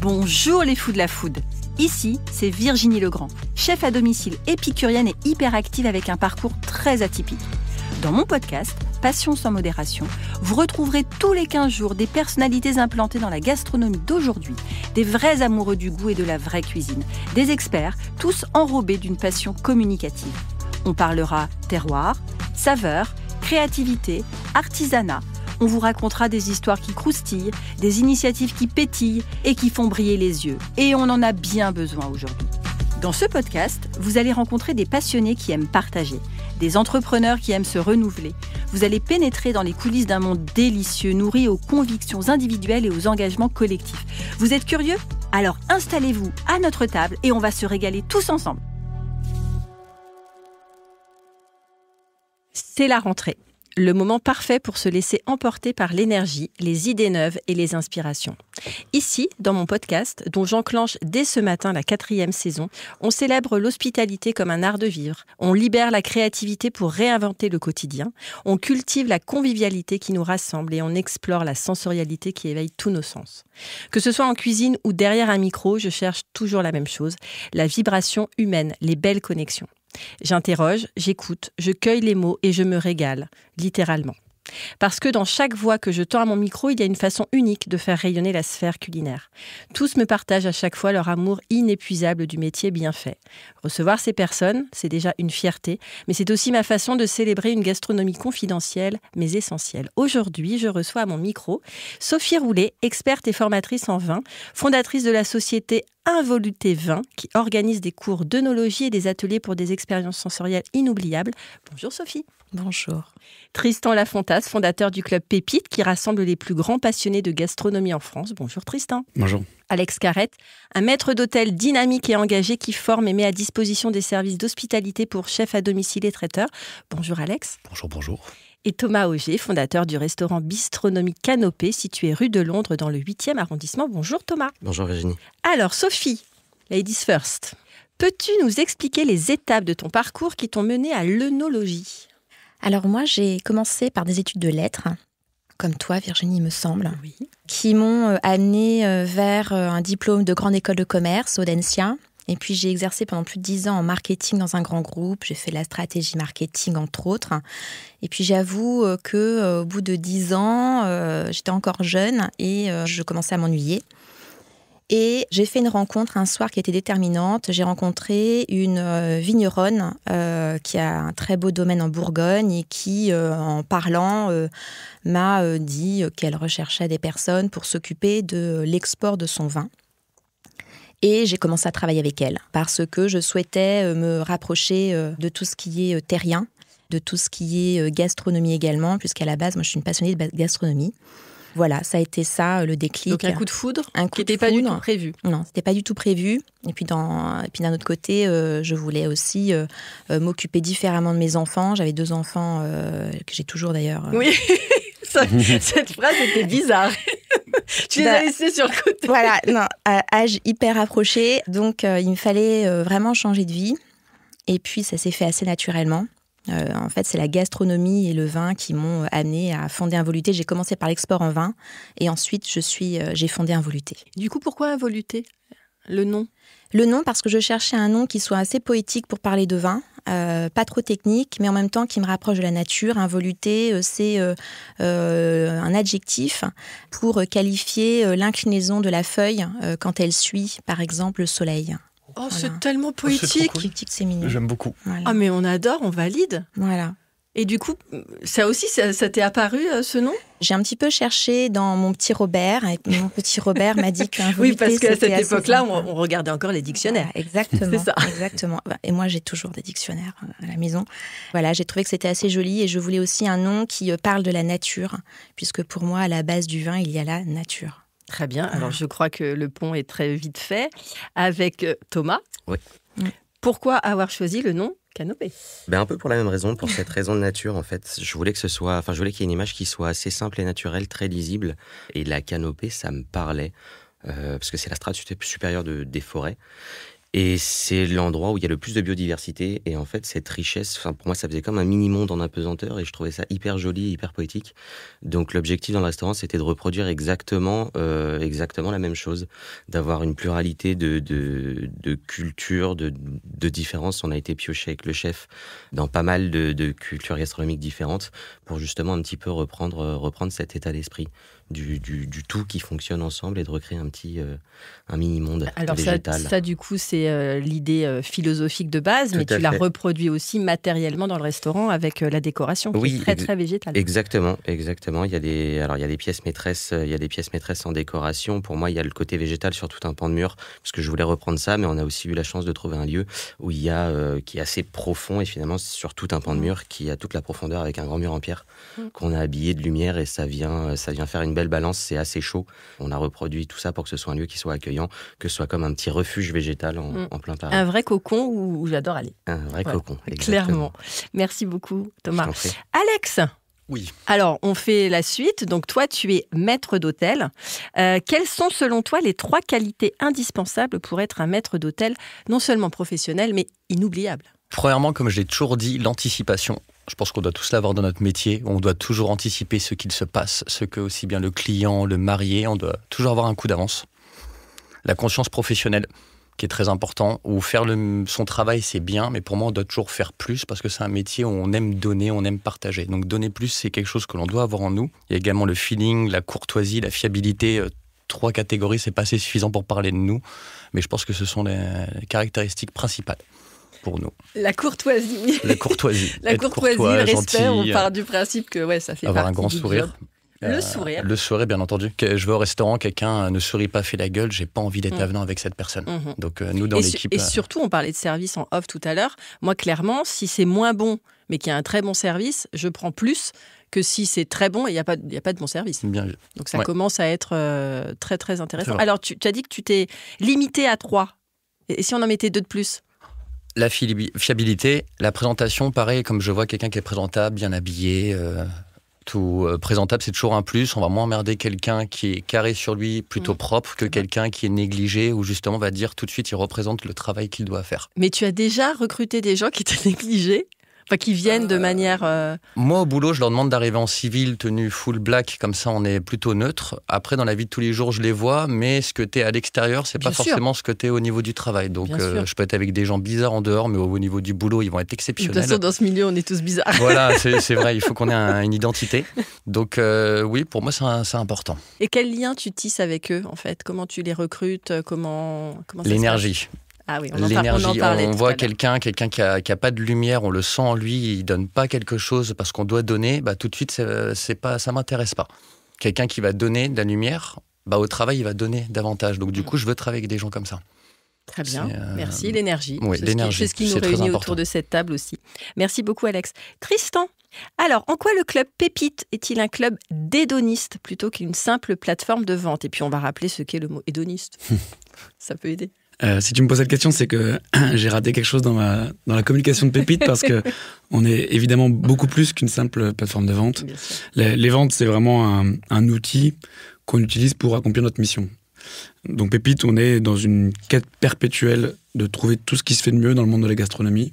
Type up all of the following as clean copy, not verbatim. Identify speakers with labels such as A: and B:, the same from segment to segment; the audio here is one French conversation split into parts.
A: Bonjour les fous de la food. Ici, c'est Virginie Legrand, chef à domicile épicurienne et hyperactive avec un parcours très atypique. Dans mon podcast, Passion sans modération, vous retrouverez tous les 15 jours des personnalités implantées dans la gastronomie d'aujourd'hui, des vrais amoureux du goût et de la vraie cuisine, des experts, tous enrobés d'une passion communicative. On parlera terroir, saveurs, créativité, artisanat. On vous racontera des histoires qui croustillent, des initiatives qui pétillent et qui font briller les yeux. Et on en a bien besoin aujourd'hui. Dans ce podcast, vous allez rencontrer des passionnés qui aiment partager, des entrepreneurs qui aiment se renouveler. Vous allez pénétrer dans les coulisses d'un monde délicieux, nourri aux convictions individuelles et aux engagements collectifs. Vous êtes curieux ? Alors installez-vous à notre table et on va se régaler tous ensemble. C'est la rentrée. Le moment parfait pour se laisser emporter par l'énergie, les idées neuves et les inspirations. Ici, dans mon podcast, dont j'enclenche dès ce matin la 4e saison, on célèbre l'hospitalité comme un art de vivre, on libère la créativité pour réinventer le quotidien, on cultive la convivialité qui nous rassemble et on explore la sensorialité qui éveille tous nos sens. Que ce soit en cuisine ou derrière un micro, je cherche toujours la même chose, la vibration humaine, les belles connexions. J'interroge, j'écoute, je cueille les mots et je me régale, littéralement. Parce que dans chaque voix que je tends à mon micro, il y a une façon unique de faire rayonner la sphère culinaire. Tous me partagent à chaque fois leur amour inépuisable du métier bien fait. Recevoir ces personnes, c'est déjà une fierté, mais c'est aussi ma façon de célébrer une gastronomie confidentielle, mais essentielle. Aujourd'hui, je reçois à mon micro Sophie Roulet, experte et formatrice en vin, fondatrice de la société Involuté Vin, qui organise des cours d'œnologie et des ateliers pour des expériences sensorielles inoubliables. Bonjour Sophie.
B: Bonjour.
A: Tristan Lafontas, fondateur du club Pépite, qui rassemble les plus grands passionnés de gastronomie en France. Bonjour Tristan.
C: Bonjour.
A: Alex Carrette, un maître d'hôtel dynamique et engagé qui forme et met à disposition des services d'hospitalité pour chefs à domicile et traiteurs. Bonjour Alex.
C: Bonjour.
A: Et Thomas Auger, fondateur du restaurant Bistronomie Canopée, situé rue de Londres dans le 8e arrondissement. Bonjour Thomas.
C: Bonjour Virginie.
A: Alors Sophie, ladies first, peux-tu nous expliquer les étapes de ton parcours qui t'ont mené à l'œnologie ?
B: Alors moi, j'ai commencé par des études de lettres, comme toi Virginie, me semble,
A: Oui.
B: qui m'ont amenée vers un diplôme de grande école de commerce, Audencia. Et puis j'ai exercé pendant plus de 10 ans en marketing dans un grand groupe. J'ai fait la stratégie marketing, entre autres. Et puis j'avoue qu'au bout de 10 ans, j'étais encore jeune et je commençais à m'ennuyer. Et j'ai fait une rencontre un soir qui était déterminante. J'ai rencontré une vigneronne qui a un très beau domaine en Bourgogne et qui, en parlant, m'a dit qu'elle recherchait des personnes pour s'occuper de l'export de son vin. Et j'ai commencé à travailler avec elle parce que je souhaitais me rapprocher de tout ce qui est terrien, de tout ce qui est gastronomie également, puisqu'à la base, moi, je suis une passionnée de gastronomie. Voilà, ça a été ça, le déclic.
A: Donc un coup de foudre qui n'était pas du tout prévu.
B: Non, c'était pas du tout prévu. Et puis d'un autre côté, je voulais aussi m'occuper différemment de mes enfants. J'avais 2 enfants que j'ai toujours d'ailleurs.
A: Oui, cette phrase était bizarre. Tu les as laissés sur le côté.
B: Voilà, non, âge hyper approché. Donc il me fallait vraiment changer de vie. Et puis ça s'est fait assez naturellement. En fait, c'est la gastronomie et le vin qui m'ont amenée à fonder Involuté. J'ai commencé par l'export en vin et ensuite j'ai fondé Involuté.
A: Du coup, pourquoi Involuté ? Le nom ?
B: Le nom, parce que je cherchais un nom qui soit assez poétique pour parler de vin, pas trop technique, mais en même temps qui me rapproche de la nature. Involuté, c'est un adjectif pour qualifier l'inclinaison de la feuille quand elle suit, par exemple, le soleil.
A: Oh,
B: Voilà.
A: c'est tellement
C: Oh, c'est
A: poétique.
C: trop
B: Poétique, c'est mignon.
C: J'aime beaucoup.
B: Voilà.
A: Ah, mais on adore, on valide.
B: Voilà.
A: Et du coup, ça aussi, ça t'est apparu, ce nom ?
B: J'ai un petit peu cherché dans mon petit Robert, et mon petit Robert m'a dit qu'Involuté,
A: Oui, parce qu'à
B: c'était
A: cette
B: assez
A: époque-là,
B: sympa.
A: on regardait encore les dictionnaires.
B: Voilà, exactement.
A: C'est ça.
B: Exactement. Et moi, j'ai toujours des dictionnaires à la maison. Voilà, j'ai trouvé que c'était assez joli et je voulais aussi un nom qui parle de la nature, puisque pour moi, à la base du vin, il y a la nature.
A: Très bien. Alors, je crois que le pont est très vite fait. Avec Thomas.
C: Oui.
A: Pourquoi avoir choisi le nom Canopée ?
D: Un peu pour la même raison, pour cette raison de nature en fait. Je voulais qu'il y ait une image qui soit assez simple et naturelle, très lisible. Et la canopée, ça me parlait, parce que c'est la strate supérieure des forêts. Et c'est l'endroit où il y a le plus de biodiversité. Et en fait, cette richesse, pour moi, ça faisait comme un mini-monde en apesanteur. Et je trouvais ça hyper joli, hyper poétique. Donc l'objectif dans le restaurant, c'était de reproduire exactement la même chose. D'avoir une pluralité de cultures, de différences. On a été pioché avec le chef dans pas mal de cultures gastronomiques différentes pour justement un petit peu reprendre cet état d'esprit du tout qui fonctionne ensemble et de recréer un mini-monde végétal.
A: Ça, du coup, c'est l'idée philosophique de base, mais tu l'as reproduit aussi matériellement dans le restaurant avec la décoration, qui est très, très végétale.
D: Exactement. Il y a des pièces maîtresses, en décoration. Pour moi, il y a le côté végétal sur tout un pan de mur, parce que je voulais reprendre ça, mais on a aussi eu la chance de trouver un lieu où qui est assez profond, et finalement, sur tout un pan de mur, qui a toute la profondeur avec un grand mur en pierre, qu'on a habillé de lumière, et ça vient faire une belle balance. C'est assez chaud. On a reproduit tout ça pour que ce soit un lieu qui soit accueillant, que ce soit comme un petit refuge végétal en plein Paris.
A: Un vrai cocon où j'adore aller.
D: Un vrai cocon, exactement.
A: Clairement. Merci beaucoup, Thomas. Alex,
C: oui.
A: Alors, on fait la suite. Donc, toi, tu es maître d'hôtel. Quelles sont, selon toi, les 3 qualités indispensables pour être un maître d'hôtel, non seulement professionnel, mais inoubliable?
C: Premièrement, comme je l'ai toujours dit, l'anticipation. Je pense qu'on doit tous l'avoir dans notre métier. On doit toujours anticiper ce qu'il se passe, ce que aussi bien le client, le marié, on doit toujours avoir un coup d'avance. La conscience professionnelle, qui est très important, où faire son travail, c'est bien, mais pour moi, on doit toujours faire plus, parce que c'est un métier où on aime donner, on aime partager. Donc donner plus, c'est quelque chose que l'on doit avoir en nous. Il y a également le feeling, la courtoisie, la fiabilité. 3 catégories, c'est pas assez suffisant pour parler de nous, mais je pense que ce sont les caractéristiques principales pour nous.
A: La courtoisie.
C: La courtoisie.
A: La courtoisie, le respect, gentil, on part du principe que ça fait
C: avoir
A: partie
C: un grand
A: du
C: sourire.
A: job. Le sourire.
C: Le sourire, bien entendu. Je vais au restaurant, quelqu'un ne sourit pas, fait la gueule, j'ai pas envie d'être avenant avec cette personne. Donc nous, dans l'équipe...
A: Et surtout, on parlait de service en off tout à l'heure. Moi, clairement, si c'est moins bon, mais qu'il y a un très bon service, je prends plus que si c'est très bon et il n'y a pas de bon service.
C: Bien vu.
A: Donc ça commence à être très, très intéressant. Alors, tu as dit que tu t'es limité à 3. Et si on en mettait 2 de plus?
C: La fiabilité, la présentation, pareil, comme je vois quelqu'un qui est présentable, bien habillé... Tout présentable, c'est toujours un plus. On va moins emmerder quelqu'un qui est carré sur lui, plutôt propre, que quelqu'un qui est négligé, ou justement va dire tout de suite, il représente le travail qu'il doit faire.
A: Mais tu as déjà recruté des gens qui étaient négligés? Enfin, qui viennent de manière...
C: Moi, au boulot, je leur demande d'arriver en civil, tenue full black, comme ça on est plutôt neutre. Après, dans la vie de tous les jours, je les vois, mais ce que t'es à l'extérieur, c'est pas forcément ce que t'es au niveau du travail. Donc, je peux être avec des gens bizarres en dehors, mais au niveau du boulot, ils vont être exceptionnels.
A: De toute façon, dans ce milieu, on est tous bizarres.
C: Voilà, c'est vrai, il faut qu'on ait une identité. Donc, oui, pour moi, c'est important.
A: Et quel lien tu tisses avec eux, en fait? Comment tu les recrutes? Comment ça
C: L'énergie.
A: se passe? Ah oui,
C: l'énergie, on voit quelqu'un qui a pas de lumière, on le sent en lui, il donne pas quelque chose parce qu'on doit donner, tout de suite ça m'intéresse pas. Quelqu'un qui va donner de la lumière, au travail il va donner davantage. Donc du coup je veux travailler avec des gens comme ça.
A: Très bien, merci. L'énergie,
C: oui,
A: c'est ce qui nous réunit autour de cette table aussi. Merci beaucoup Alex. Tristan, alors en quoi le club Pépite est-il un club d'hédoniste plutôt qu'une simple plateforme de vente? Et puis on va rappeler ce qu'est le mot hédoniste. Ça peut aider.
E: Si tu me poses cette question, c'est que j'ai raté quelque chose dans la communication de Pépite, parce que on est évidemment beaucoup plus qu'une simple plateforme de vente. Les ventes, c'est vraiment un outil qu'on utilise pour accomplir notre mission. Donc Pépite, on est dans une quête perpétuelle de trouver tout ce qui se fait de mieux dans le monde de la gastronomie,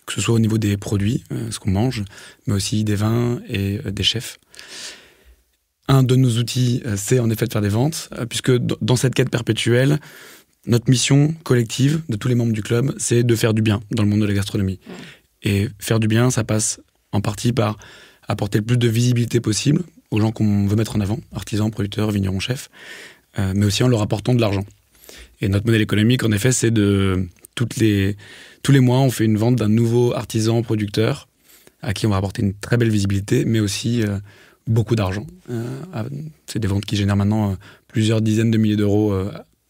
E: que ce soit au niveau des produits, ce qu'on mange, mais aussi des vins et des chefs. Un de nos outils, c'est en effet de faire des ventes, puisque dans cette quête perpétuelle, notre mission collective de tous les membres du club, c'est de faire du bien dans le monde de la gastronomie. Et faire du bien, ça passe en partie par apporter le plus de visibilité possible aux gens qu'on veut mettre en avant, artisans, producteurs, vignerons, chefs, mais aussi en leur apportant de l'argent. Et notre modèle économique, en effet, c'est tous les mois, on fait une vente d'un nouveau artisan, producteur, à qui on va apporter une très belle visibilité, mais aussi beaucoup d'argent. C'est des ventes qui génèrent maintenant plusieurs dizaines de milliers d'euros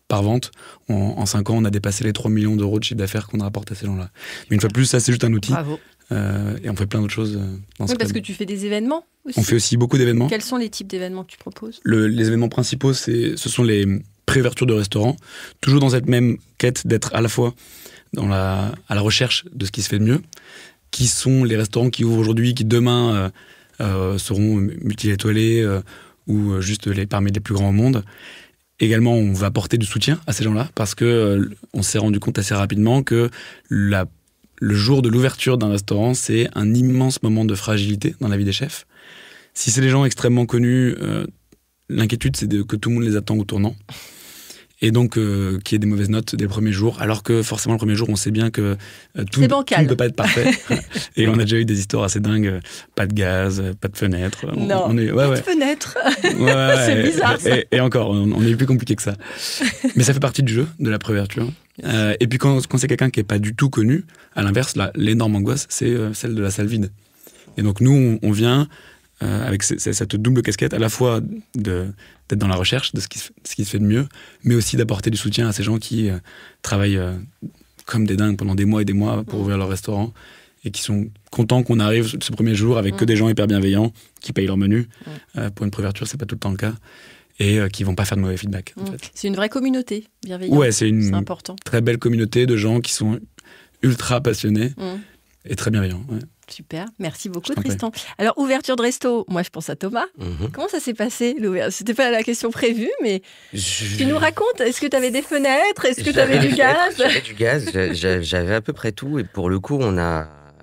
E: par vente. En 5 ans, on a dépassé les 3 millions d'euros de chiffre d'affaires qu'on a rapporté à ces gens-là. Mais une fois de plus, ça, c'est juste un outil.
A: Bravo.
E: Et on fait plein d'autres choses dans ce club.
A: Parce que tu fais des événements aussi.
E: On fait aussi beaucoup d'événements.
A: Quels sont les types d'événements que tu proposes?
E: Les événements principaux, ce sont les préouvertures de restaurants. Toujours dans cette même quête d'être à la fois à la recherche de ce qui se fait de mieux, qui sont les restaurants qui ouvrent aujourd'hui, qui demain seront multi-étoilés ou juste parmi les plus grands au monde. Également, on va apporter du soutien à ces gens-là parce que on s'est rendu compte assez rapidement que le jour de l'ouverture d'un restaurant, c'est un immense moment de fragilité dans la vie des chefs. Si c'est des gens extrêmement connus, l'inquiétude, c'est que tout le monde les attend au tournant. Et donc, qu'il y ait des mauvaises notes dès le premier jour, alors que forcément, le premier jour, on sait bien que tout ne peut pas être parfait. Et on a déjà eu des histoires assez dingues. Pas de gaz, pas de fenêtre.
A: Non, pas de fenêtre. C'est bizarre, ça.
E: Et encore, on est plus compliqué que ça. Mais ça fait partie du jeu, de la préouverture. Et puis, quand c'est quelqu'un qui n'est pas du tout connu, à l'inverse, l'énorme angoisse, c'est celle de la salle vide. Et donc, nous, on vient avec cette double casquette, à la fois d'être dans la recherche de ce qui se fait de mieux, mais aussi d'apporter du soutien à ces gens qui travaillent comme des dingues pendant des mois et des mois pour ouvrir leur restaurant et qui sont contents qu'on arrive ce premier jour avec que des gens hyper bienveillants qui payent leur menu. Pour une préouverture, c'est pas tout le temps le cas. Et qui vont pas faire de mauvais feedback. En fait.
A: C'est une vraie communauté bienveillante.
E: Ouais, c'est
A: important.
E: Très belle communauté de gens qui sont ultra passionnés et très bienveillants. Ouais.
A: Super, merci beaucoup Tristan. Alors, ouverture de resto, moi je pense à Thomas. Comment ça s'est passé l'ouverture ? C'était pas la question prévue, mais tu nous racontes, est-ce que tu avais des fenêtres ? Est-ce que tu avais du gaz ?
D: J'avais du gaz, j'avais à peu près tout. Et pour le coup,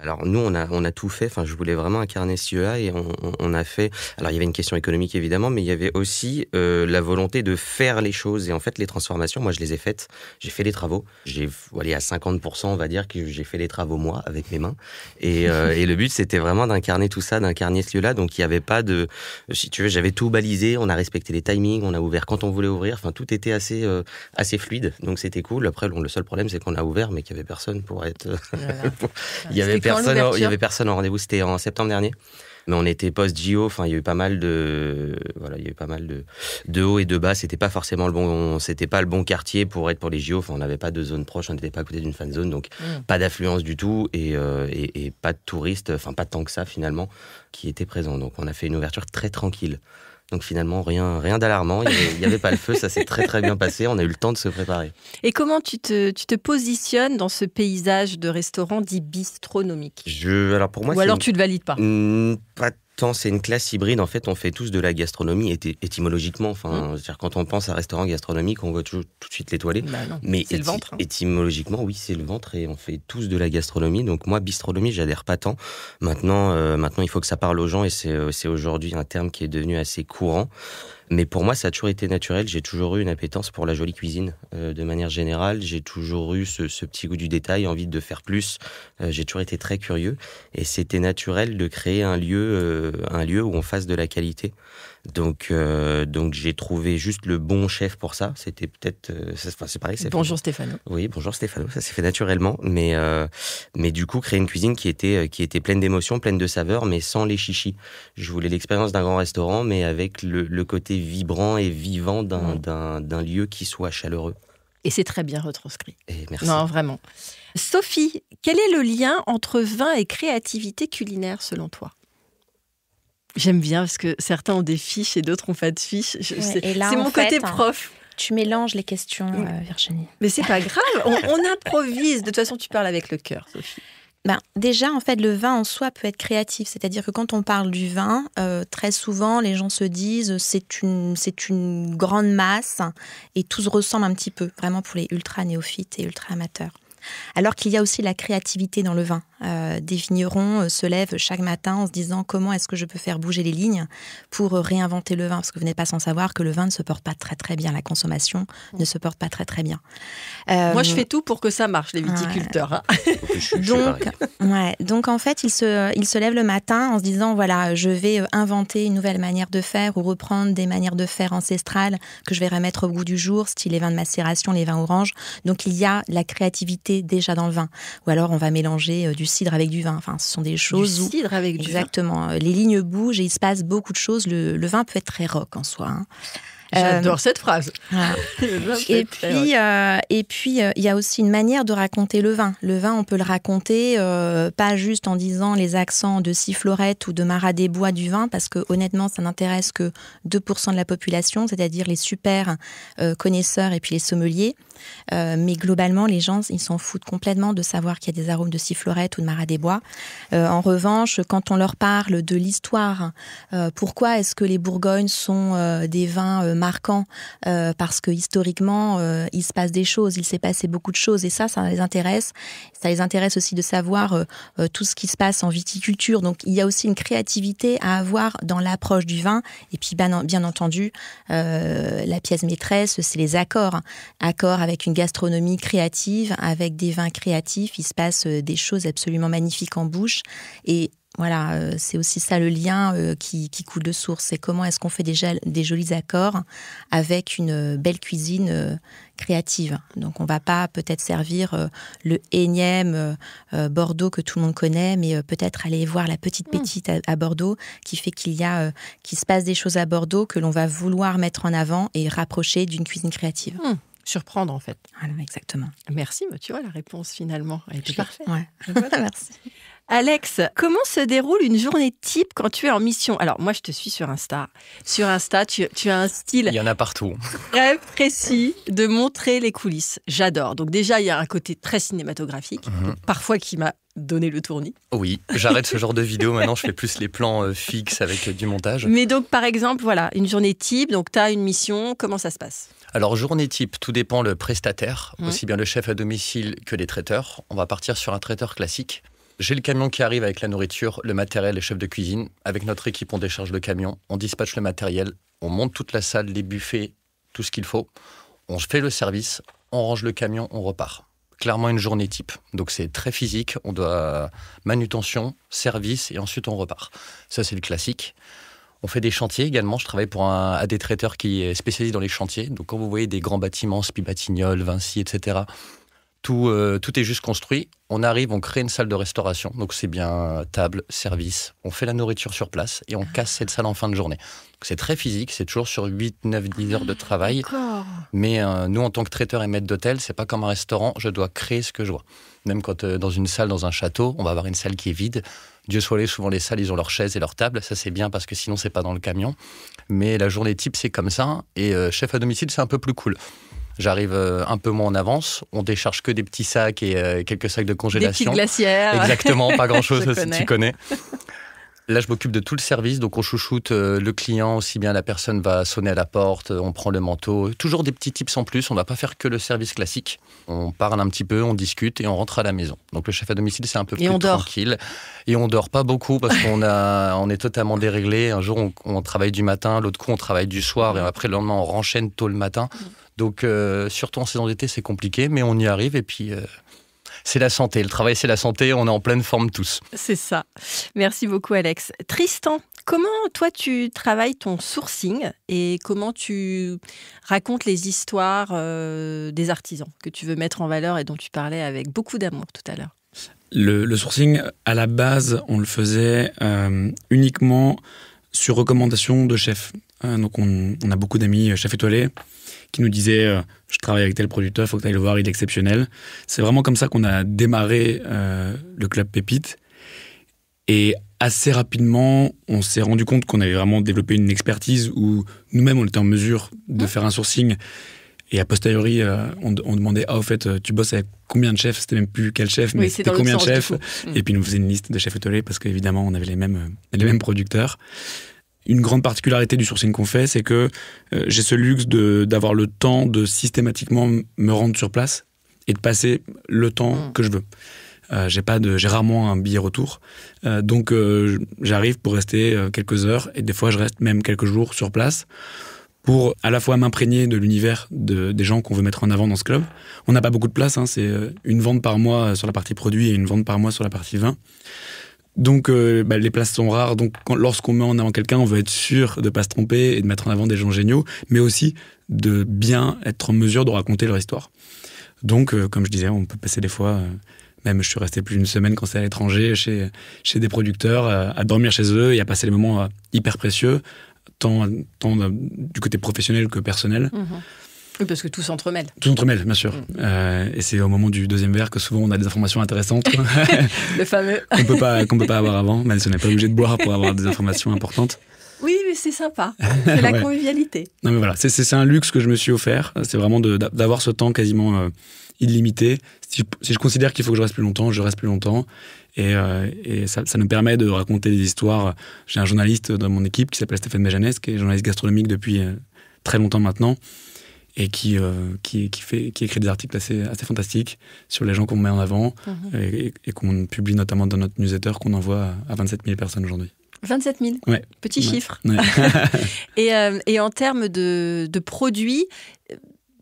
D: alors nous, on a tout fait. Enfin, je voulais vraiment incarner CEA et on a fait. Alors, il y avait une question économique évidemment, mais il y avait aussi la volonté de faire les choses. Et en fait, les transformations, moi, je les ai faites. J'ai fait les travaux. À 50%, on va dire que j'ai fait les travaux moi avec mes mains. Et le but, c'était vraiment d'incarner tout ça, d'incarner ce lieu-là. Donc, il y avait pas de. Si tu veux, j'avais tout balisé. On a respecté les timings. On a ouvert quand on voulait ouvrir. Enfin, tout était assez fluide. Donc, c'était cool. Après, le seul problème, c'est qu'on a ouvert, mais qu'il y avait personne pour être. Il y avait personne en rendez-vous, c'était en septembre dernier. Mais on était post-JO, enfin il y a eu pas mal de hauts et de bas, c'était pas forcément le bon quartier pour être pour les JO, enfin on n'avait pas de zone proche, on n'était pas à côté d'une fan zone, donc pas d'affluence du tout et pas de touristes, enfin pas tant que ça finalement qui étaient présents. Donc on a fait une ouverture très tranquille. Donc finalement, rien d'alarmant, il n'y avait pas le feu, ça s'est très très bien passé, on a eu le temps de se préparer.
A: Et comment tu te positionnes dans ce paysage de restaurant dit bistronomique ?
D: Alors pour moi,
A: ou alors tu ne le valides pas ?
D: Pas tant, c'est une classe hybride, en fait on fait tous de la gastronomie étymologiquement, enfin, c'est-à-dire quand on pense à restaurant gastronomique, on voit tout de suite l'étoilé.
A: Non,
D: mais
A: c'est le ventre.
D: Étymologiquement, oui, c'est le ventre et on fait tous de la gastronomie, donc moi, bistronomie, j'adhère pas tant. Maintenant, il faut que ça parle aux gens et c'est aujourd'hui un terme qui est devenu assez courant. Mais pour moi, ça a toujours été naturel. J'ai toujours eu une appétence pour la jolie cuisine. De manière générale, j'ai toujours eu ce petit goût du détail, envie de faire plus. J'ai toujours été très curieux. Et c'était naturel de créer un lieu où on fasse de la qualité. Donc j'ai trouvé juste le bon chef pour ça. C'était peut-être... c'est pareil.
A: Bonjour Stéphano.
D: Oui, bonjour Stéphano. Ça s'est fait naturellement. Mais du coup, créer une cuisine qui était pleine d'émotions, pleine de saveurs, mais sans les chichis. Je voulais l'expérience d'un grand restaurant, mais avec le côté vibrant et vivant d'un lieu qui soit chaleureux.
A: Et c'est très bien retranscrit.
D: Et merci.
A: Non, vraiment. Sophie, quel est le lien entre vin et créativité culinaire selon toi ? J'aime bien parce que certains ont des fiches et d'autres n'ont pas de fiches. C'est mon côté prof.
B: Tu mélanges les questions, Virginie.
A: Mais c'est pas grave, on improvise. De toute façon, tu parles avec le cœur, Sophie.
B: Déjà, en fait, le vin en soi peut être créatif. C'est-à-dire que quand on parle du vin, très souvent, les gens se disent c'est une grande masse et tout se ressemble un petit peu, vraiment pour les ultra néophytes et ultra amateurs. Alors qu'il y a aussi la créativité dans le vin. Des vignerons se lèvent chaque matin en se disant comment est-ce que je peux faire bouger les lignes pour réinventer le vin, parce que vous n'êtes pas sans savoir que le vin ne se porte pas très très bien, la consommation ne se porte pas très très bien.
A: Moi je fais tout pour que ça marche, les viticulteurs.
B: Donc en fait ils se lèvent le matin en se disant voilà, je vais inventer une nouvelle manière de faire ou reprendre des manières de faire ancestrales que je vais remettre au goût du jour, style les vins de macération, les vins oranges. Donc il y a la créativité déjà dans le vin. Ou alors on va mélanger du cidre avec du vin. Enfin, ce sont des choses
A: du cidre avec du vin.
B: Exactement. Les lignes bougent et il se passe beaucoup de choses. Le vin peut être très rock en soi.
A: J'adore cette phrase.
B: Voilà. Et puis, il y a aussi une manière de raconter le vin. Le vin, on peut le raconter pas juste en disant les accents de sifflorette ou de Marat des Bois du vin, parce que honnêtement, ça n'intéresse que 2% de la population, c'est-à-dire les super connaisseurs et puis les sommeliers. Mais globalement, les gens, ils s'en foutent complètement de savoir qu'il y a des arômes de sifflorette ou de Marat des Bois. En revanche, quand on leur parle de l'histoire, pourquoi est-ce que les Bourgognes sont des vins marquant parce que historiquement, il se passe des choses, il s'est passé beaucoup de choses et ça les intéresse. Ça les intéresse aussi de savoir tout ce qui se passe en viticulture. Donc, il y a aussi une créativité à avoir dans l'approche du vin. Et puis, bien entendu, la pièce maîtresse, c'est les accords. Accords avec une gastronomie créative, avec des vins créatifs. Il se passe des choses absolument magnifiques en bouche. Et voilà, c'est aussi ça le lien qui coule de source. C'est comment est-ce qu'on fait déjà des jolis accords avec une belle cuisine créative. Donc on va pas peut-être servir le énième Bordeaux que tout le monde connaît, mais peut-être aller voir la petite pépite à Bordeaux qui fait qu'il se passe des choses à Bordeaux que l'on va vouloir mettre en avant et rapprocher d'une cuisine créative.
A: Surprendre en fait.
B: Voilà, exactement.
A: Merci, mais tu vois la réponse finalement, elle était parfaite.
B: Ouais. Voilà, merci.
A: Alex, comment se déroule une journée type quand tu es en mission? Alors moi je te suis sur Insta. Sur Insta, tu as un style
C: Il y en a partout.
A: très précis de montrer les coulisses. J'adore. Donc déjà il y a un côté très cinématographique, parfois qui m'a donné le tournis.
C: Oui, j'arrête ce genre de vidéo maintenant, je fais plus les plans fixes avec du montage.
A: Mais donc par exemple, voilà, une journée type, donc tu as une mission, comment ça se passe?
C: Alors, journée type, tout dépend le prestataire, aussi bien le chef à domicile que les traiteurs. On va partir sur un traiteur classique. J'ai le camion qui arrive avec la nourriture, le matériel, les chefs de cuisine. Avec notre équipe, on décharge le camion, on dispatche le matériel, on monte toute la salle, les buffets, tout ce qu'il faut. On fait le service, on range le camion, on repart. Clairement une journée type. Donc c'est très physique, on doit manutention, service et ensuite on repart. Ça c'est le classique. On fait des chantiers également. Je travaille pour un des traiteurs qui est spécialisé dans les chantiers. Donc quand vous voyez des grands bâtiments, Spi Batignolles, Vinci, etc., tout est juste construit. On arrive, on crée une salle de restauration. Donc c'est bien table, service. On fait la nourriture sur place et on casse cette salle en fin de journée. Donc c'est très physique. C'est toujours sur 8, 9, 10 heures de travail.
A: D'accord.
C: Mais nous, en tant que traiteur et maître d'hôtel, c'est pas comme un restaurant. Je dois créer ce que je vois. Même quand dans une salle, dans un château, on va avoir une salle qui est vide. Dieu soit loué, souvent les salles, ils ont leurs chaises et leurs tables. Ça, c'est bien parce que sinon, c'est pas dans le camion. Mais la journée type, c'est comme ça. Et chef à domicile, c'est un peu plus cool. J'arrive un peu moins en avance. On décharge que des petits sacs et quelques sacs de congélation.
A: Des petites glacières.
C: Exactement, pas grand-chose,
A: Je
C: si
A: connais.
C: tu connais. Là, je m'occupe de tout le service, donc on chouchoute le client, aussi bien la personne va sonner à la porte, on prend le manteau. Toujours des petits tips en plus, on ne va pas faire que le service classique. On parle un petit peu, on discute et on rentre à la maison. Donc le chef à domicile, c'est un peu plus tranquille. Et on dort pas beaucoup parce on est totalement déréglé. Un jour, on travaille du matin, l'autre coup, on travaille du soir et après, le lendemain, on renchaîne tôt le matin. Donc, surtout en saison d'été, c'est compliqué, mais on y arrive et puis... c'est la santé. Le travail, c'est la santé. On est en pleine forme tous.
A: C'est ça. Merci beaucoup, Alex. Tristan, comment toi, tu travailles ton sourcing et comment tu racontes les histoires des artisans que tu veux mettre en valeur et dont tu parlais avec beaucoup d'amour tout à l'heure?
E: Le sourcing, à la base, on le faisait uniquement sur recommandation de chefs. Donc, on a beaucoup d'amis chefs étoilés qui nous disaient je travaille avec tel producteur, il faut que tu ailles le voir, il est exceptionnel. C'est vraiment comme ça qu'on a démarré le Club Pépite. Et assez rapidement, on s'est rendu compte qu'on avait vraiment développé une expertise où nous-mêmes, on était en mesure de faire un sourcing. Et a posteriori, on demandait au fait, tu bosses avec combien de chefs? C'était même plus quel chef, mais c'était combien de chefs? Et puis, ils nous faisaient une liste de chefs étoilés parce qu'évidemment, on avait les mêmes producteurs. Une grande particularité du sourcing qu'on fait, c'est que j'ai ce luxe d'avoir le temps de systématiquement me rendre sur place et de passer le temps que je veux. J'ai rarement un billet retour. Donc, j'arrive pour rester quelques heures et des fois, je reste même quelques jours sur place pour à la fois m'imprégner de l'univers des gens qu'on veut mettre en avant dans ce club. On n'a pas beaucoup de place, c'est une vente par mois sur la partie produit et une vente par mois sur la partie vin. Donc, les places sont rares. Donc, lorsqu'on met en avant quelqu'un, on veut être sûr de ne pas se tromper et de mettre en avant des gens géniaux, mais aussi de bien être en mesure de raconter leur histoire. Donc, comme je disais, on peut passer des fois... Même, je suis resté plus d'une semaine quand c'est à l'étranger, chez des producteurs, à dormir chez eux et à passer des moments hyper précieux, tant du côté professionnel que personnel.
A: Oui, parce que tout s'entremêle.
E: Tout s'entremêle, bien sûr. Et c'est au moment du deuxième verre que souvent on a des informations intéressantes.
A: Le fameux.
E: qu'on peut pas avoir avant, même si on n'est pas obligé de boire pour avoir des informations importantes.
A: Oui, mais c'est sympa. C'est la convivialité.
E: Non, mais voilà, c'est un luxe que je me suis offert. C'est vraiment d'avoir ce temps quasiment illimité. Si je considère qu'il faut que je reste plus longtemps, je reste plus longtemps. Et ça nous permet de raconter des histoires. J'ai un journaliste dans mon équipe qui s'appelle Stéphane Méjanès, qui est journaliste gastronomique depuis très longtemps maintenant, et qui écrit des articles assez fantastiques sur les gens qu'on met en avant et qu'on publie notamment dans notre newsletter qu'on envoie à 27 000 personnes aujourd'hui.
A: 27 000
E: Ouais.
A: Petit chiffre.
E: Ouais.
A: Et en termes de produits,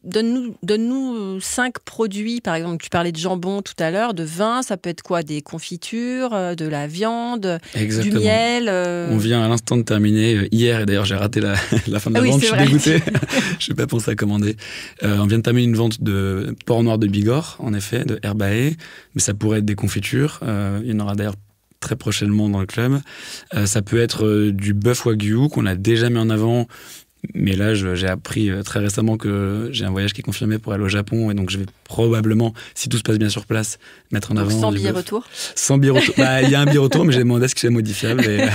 A: donne-nous 5 produits. Par exemple, tu parlais de jambon tout à l'heure, de vin, ça peut être quoi? Des confitures, de la viande,
E: Exactement.
A: du miel
E: On vient à l'instant de terminer hier, et d'ailleurs j'ai raté la fin de la vente, je suis dégoûté. Je n'ai pas pensé à commander. On vient de terminer une vente de porc noir de Bigorre, en effet, de Herbae, mais ça pourrait être des confitures. Il y en aura d'ailleurs très prochainement dans le club. Ça peut être du bœuf wagyu qu'on a déjà mis en avant. Mais là, j'ai appris très récemment que j'ai un voyage qui est confirmé pour aller au Japon, et donc je vais probablement, si tout se passe bien sur place, mettre en avant.
A: Sans billet retour.
E: Sans billet retour. Il y a un billet retour, mais j'ai demandé à ce qu'il soit modifiable, et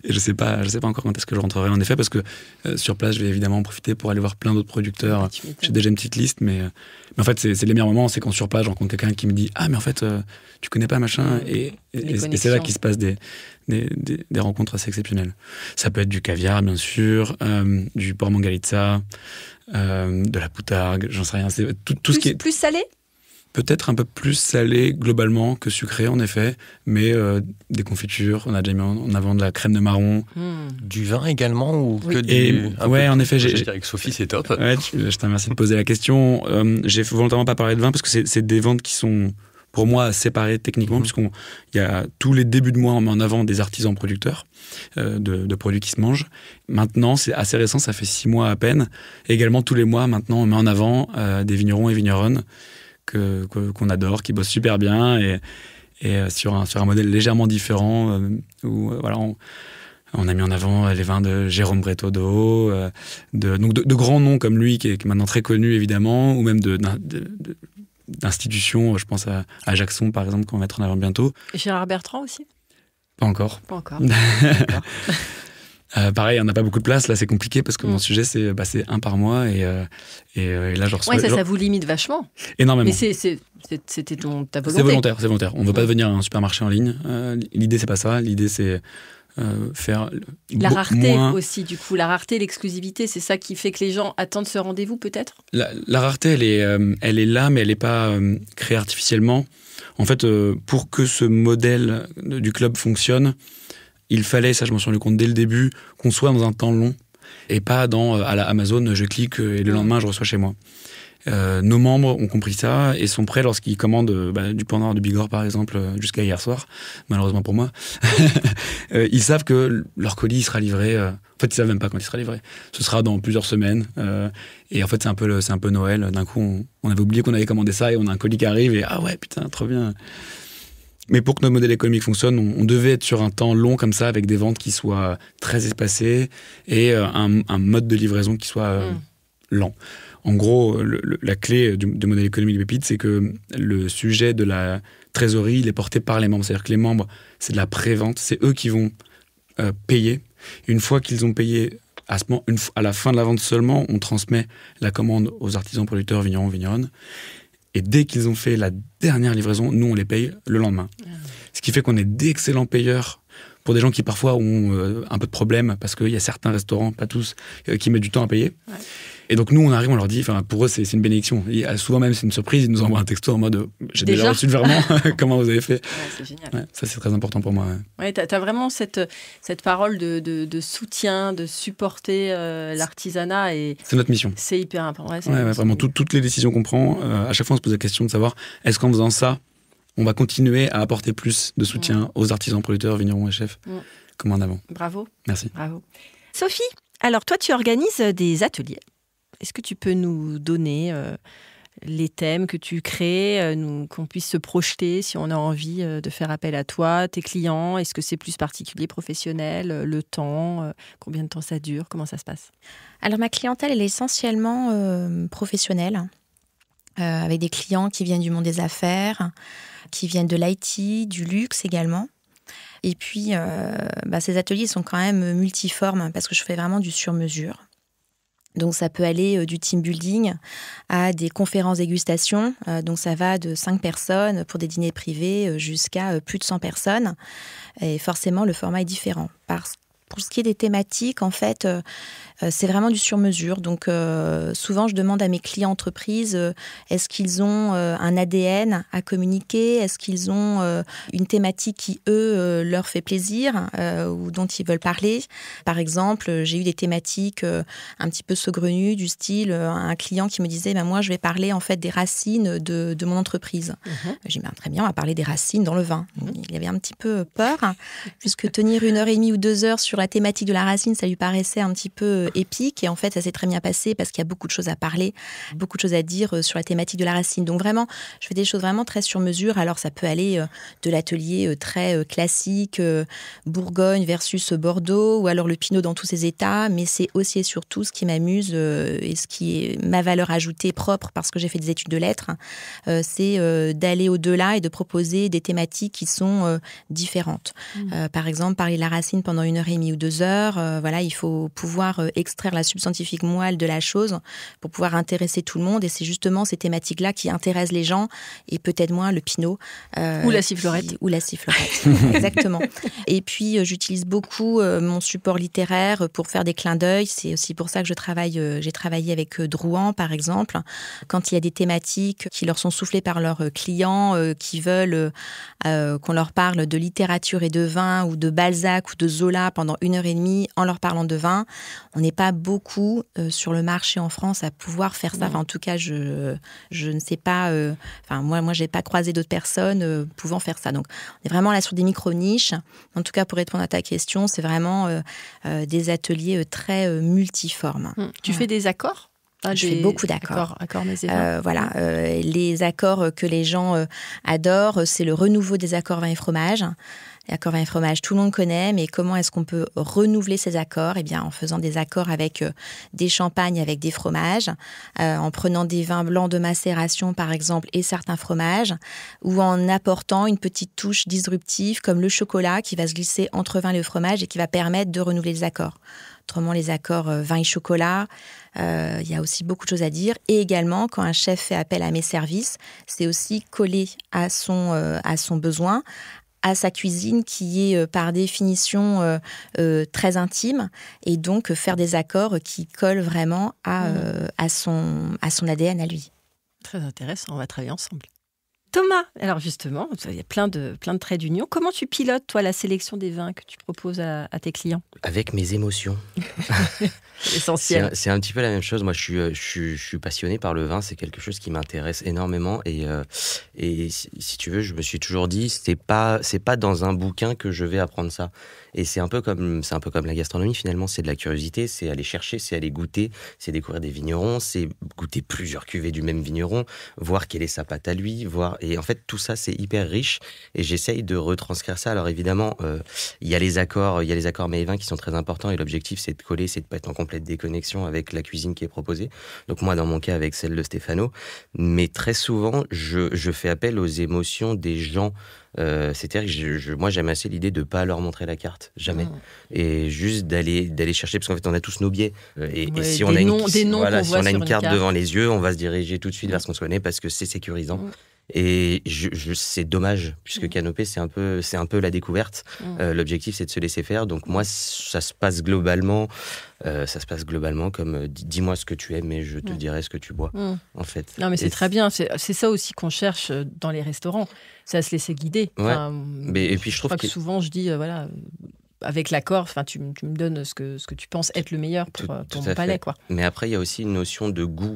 E: je sais pas encore quand est-ce que je rentrerai en effet, parce que sur place, je vais évidemment en profiter pour aller voir plein d'autres producteurs. J'ai déjà une petite liste, mais en fait, c'est les meilleurs moments, c'est quand sur place, je rencontre quelqu'un qui me dit mais en fait, tu connais pas machin, et c'est là qu'il se passe des rencontres assez exceptionnelles. Ça peut être du caviar, bien sûr, du porc mangalitsa, de la poutargue, j'en sais rien. C'est tout ce qui est
A: plus salé.
E: Peut-être un peu plus salé globalement que sucré, en effet, mais des confitures. On a déjà mis en avant de la crème de marron.
C: Du vin également ou que
E: ouais, en effet.
C: Avec Sophie, c'est top.
E: Ouais, je te remercie de poser la question. J'ai volontairement pas parlé de vin parce que c'est des ventes qui sont, pour moi, séparées techniquement, puisqu'il y a tous les débuts de mois, on met en avant des artisans producteurs de produits qui se mangent. Maintenant, c'est assez récent, ça fait 6 mois à peine. Et également, tous les mois, maintenant, on met en avant des vignerons et vigneronnes qu'on adore, qui bossent super bien, et sur un modèle légèrement différent, où voilà, on a mis en avant les vins de Jérôme Bretaudeau, donc de grands noms comme lui, qui est maintenant très connu évidemment, ou même d'institutions, je pense à Jackson par exemple, qu'on va mettre en avant bientôt.
A: Et Gérard Bertrand aussi?
E: Pas encore.
A: Pas encore.
E: Pareil, on n'a pas beaucoup de place, là c'est compliqué parce que mon sujet c'est 1 par mois, et là je reçois...
A: Ouais, ça vous limite vachement.
E: Énormément.
A: Mais c'était ta volonté.
E: C'est volontaire. On ne veut pas devenir un supermarché en ligne. L'idée c'est pas ça, l'idée c'est faire
A: la rareté
E: moins...
A: aussi, du coup, la rareté, l'exclusivité, c'est ça qui fait que les gens attendent ce rendez-vous peut-être?
E: La rareté, elle est là, mais elle n'est pas créée artificiellement. En fait, pour que ce modèle du club fonctionne, il fallait, ça je m'en suis rendu compte dès le début, qu'on soit dans un temps long et pas à la Amazon, je clique et le lendemain je reçois chez moi. Nos membres ont compris ça et sont prêts lorsqu'ils commandent du porc noir de Bigorre par exemple, jusqu'à hier soir, malheureusement pour moi. Ils savent que leur colis sera livré. En fait, ils savent même pas quand il sera livré. Ce sera dans plusieurs semaines. Et en fait, c'est un peu Noël. D'un coup, on avait oublié qu'on avait commandé ça et on a un colis qui arrive et ah ouais, putain, trop bien. Mais pour que notre modèle économique fonctionne, on devait être sur un temps long comme ça, avec des ventes qui soient très espacées et un mode de livraison qui soit lent. En gros, la clé du modèle économique de Pépite, c'est que le sujet de la trésorerie, il est porté par les membres. C'est-à-dire que les membres, c'est de la pré-vente, c'est eux qui vont payer. Une fois qu'ils ont payé, à la fin de la vente seulement, on transmet la commande aux artisans, producteurs, vignerons, vigneronnes. Et dès qu'ils ont fait la dernière livraison, nous, on les paye le lendemain. Ce qui fait qu'on est d'excellents payeurs pour des gens qui parfois ont un peu de problème, parce qu'il y a certains restaurants, pas tous, qui mettent du temps à payer. Ouais. Et donc nous, on arrive, on leur dit, pour eux, c'est une bénédiction. Et souvent même, c'est une surprise, ils nous envoient un texto en mode « J'ai déjà reçu le virement, comment vous avez fait ?»
A: C'est génial.
E: Ouais, ça, c'est très important pour moi.
A: Ouais, t'as vraiment cette parole de soutien, de supporter l'artisanat. C'est
E: notre mission.
A: C'est hyper important.
E: Ouais, vraiment, toutes les décisions qu'on prend, à chaque fois, on se pose la question de savoir, est-ce qu'en faisant ça, on va continuer à apporter plus de soutien aux artisans, producteurs, vignerons et chefs comme en avant. Bravo. Merci.
A: Bravo. Sophie, alors toi, tu organises des ateliers. Est-ce que tu peux nous donner les thèmes que tu crées, qu'on puisse se projeter si on a envie de faire appel à toi, tes clients? Est-ce que c'est plus particulier, professionnel, le temps, combien de temps ça dure, comment ça se passe?
B: Alors ma clientèle, elle est essentiellement professionnelle, avec des clients qui viennent du monde des affaires, qui viennent de l'IT, du luxe également. Et puis, ces ateliers sont quand même multiformes parce que je fais vraiment du sur-mesure. Donc, ça peut aller du team building à des conférences dégustation. Donc, ça va de 5 personnes pour des dîners privés jusqu'à plus de 100 personnes. Et forcément, le format est différent. Pour ce qui est des thématiques, en fait, C'est vraiment du sur-mesure. Donc, souvent, je demande à mes clients entreprises, est-ce qu'ils ont un ADN à communiquer ? Est-ce qu'ils ont une thématique qui, eux, leur fait plaisir ou dont ils veulent parler ? Par exemple, j'ai eu des thématiques un petit peu saugrenues, du style un client qui me disait moi, je vais parler en fait des racines de mon entreprise. J'ai dit très bien, on va parler des racines dans le vin. Il avait un petit peu peur, puisque tenir 1h30 ou 2 heures sur la thématique de la racine, ça lui paraissait un petit peu épique. Et en fait, ça s'est très bien passé parce qu'il y a beaucoup de choses à parler, beaucoup de choses à dire sur la thématique de la racine. Donc vraiment, je fais des choses vraiment très sur mesure. Alors ça peut aller de l'atelier très classique, Bourgogne versus Bordeaux, ou alors le Pinot dans tous ses états. Mais c'est aussi et surtout ce qui m'amuse et ce qui est ma valeur ajoutée propre, parce que j'ai fait des études de lettres, c'est d'aller au-delà et de proposer des thématiques qui sont différentes. Par exemple, parler de la racine pendant 1h30 ou 2 heures, voilà, il faut pouvoir extraire la substantifique moelle de la chose pour pouvoir intéresser tout le monde. Et c'est justement ces thématiques-là qui intéressent les gens, et peut-être moins le Pinot.
A: Ou la sifflorette.
B: Ou la sifflorette, exactement. Et puis, j'utilise beaucoup mon support littéraire pour faire des clins d'œil. C'est aussi pour ça que j'ai travaillé avec Drouin, par exemple. Quand il y a des thématiques qui leur sont soufflées par leurs clients, qui veulent qu'on leur parle de littérature et de vin, ou de Balzac ou de Zola pendant 1h30 en leur parlant de vin, on n'est pas beaucoup sur le marché en France à pouvoir faire ça. Enfin, en tout cas, je ne sais pas. Moi, j'ai pas croisé d'autres personnes pouvant faire ça. Donc, on est vraiment là sur des micro-niches. En tout cas, pour répondre à ta question, c'est vraiment des ateliers très multiformes.
A: Tu fais des accords ?
B: Je fais beaucoup d'accords.
A: Accords mets et vins.
B: Les accords que les gens adorent, c'est le renouveau des accords vin et fromage. Les accords vin et fromage, tout le monde connaît, mais comment est-ce qu'on peut renouveler ces accords ? Eh bien, en faisant des accords avec des champagnes, avec des fromages, en prenant des vins blancs de macération, par exemple, et certains fromages, ou en apportant une petite touche disruptive, comme le chocolat, qui va se glisser entre vin et le fromage et qui va permettre de renouveler les accords. Autrement, les accords vin et chocolat, il y a aussi beaucoup de choses à dire. Et également, quand un chef fait appel à mes services, c'est aussi coller à son besoin, à sa cuisine qui est par définition très intime, et donc faire des accords qui collent vraiment à son ADN à lui.
A: Très intéressant, on va travailler ensemble. Thomas, alors justement, il y a plein de traits d'union. Comment tu pilotes, toi, la sélection des vins que tu proposes à tes clients ?
D: Avec mes émotions.
A: Essentiel.
D: C'est un petit peu la même chose. Moi, je suis passionné par le vin. C'est quelque chose qui m'intéresse énormément. Et si tu veux, je me suis toujours dit, c'est pas dans un bouquin que je vais apprendre ça. Et c'est un peu comme la gastronomie, finalement. C'est de la curiosité, c'est aller chercher, c'est aller goûter, c'est découvrir des vignerons, c'est goûter plusieurs cuvées du même vigneron, voir quelle est sa pâte à lui, et en fait, tout ça, c'est hyper riche. Et j'essaye de retranscrire ça. Alors évidemment, il y a les accords mets et vins qui sont très importants. Et l'objectif, c'est de coller, c'est de pas être en complète déconnexion avec la cuisine qui est proposée. Donc moi, dans mon cas, avec celle de Stéphano. Mais très souvent, je fais appel aux émotions des gens. C'est-à-dire que moi, j'aime assez l'idée de pas leur montrer la carte, jamais. Et juste d'aller chercher, parce qu'en fait, on a tous nos biais. Et si on a une carte devant les yeux, on va se diriger tout de suite vers ce qu'on se connaît parce que c'est sécurisant. Et c'est dommage, puisque Canopée, c'est un peu la découverte. L'objectif, c'est de se laisser faire. Donc moi, ça se passe globalement comme dis-moi ce que tu aimes et je te dirai ce que tu bois, en fait.
A: Non, mais c'est très bien. C'est ça aussi qu'on cherche dans les restaurants. C'est à se laisser guider.
D: Ouais. Et puis je trouve
A: que souvent, je dis, avec l'accord, tu me donnes ce que tu penses être le meilleur pour mon palais, quoi.
D: Mais après, il y a aussi une notion de goût,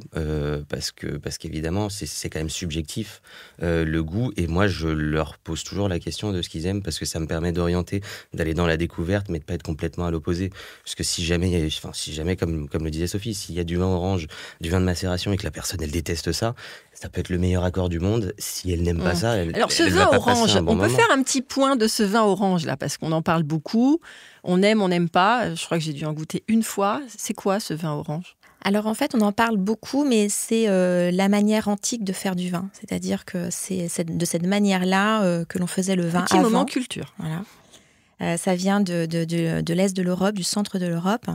D: parce qu'évidemment, c'est quand même subjectif, le goût. Et moi, je leur pose toujours la question de ce qu'ils aiment, parce que ça me permet d'orienter, d'aller dans la découverte, mais de pas être complètement à l'opposé. Parce que si jamais, comme le disait Sophie, s'il y a du vin orange, du vin de macération, et que la personne, elle déteste ça peut être le meilleur accord du monde. Si elle n'aime pas ça,
A: Alors, ce vin orange, on peut faire un petit point de ce vin orange, là, parce qu'on en parle beaucoup. On aime, on n'aime pas. Je crois que j'ai dû en goûter une fois. C'est quoi, ce vin orange ?
B: Alors, en fait, on en parle beaucoup, mais c'est la manière antique de faire du vin. C'est-à-dire que c'est de cette manière-là que l'on faisait le vin
A: Petit
B: avant.
A: moment culture.
B: Voilà. Ça vient de l'est de l'Europe, du centre de l'Europe.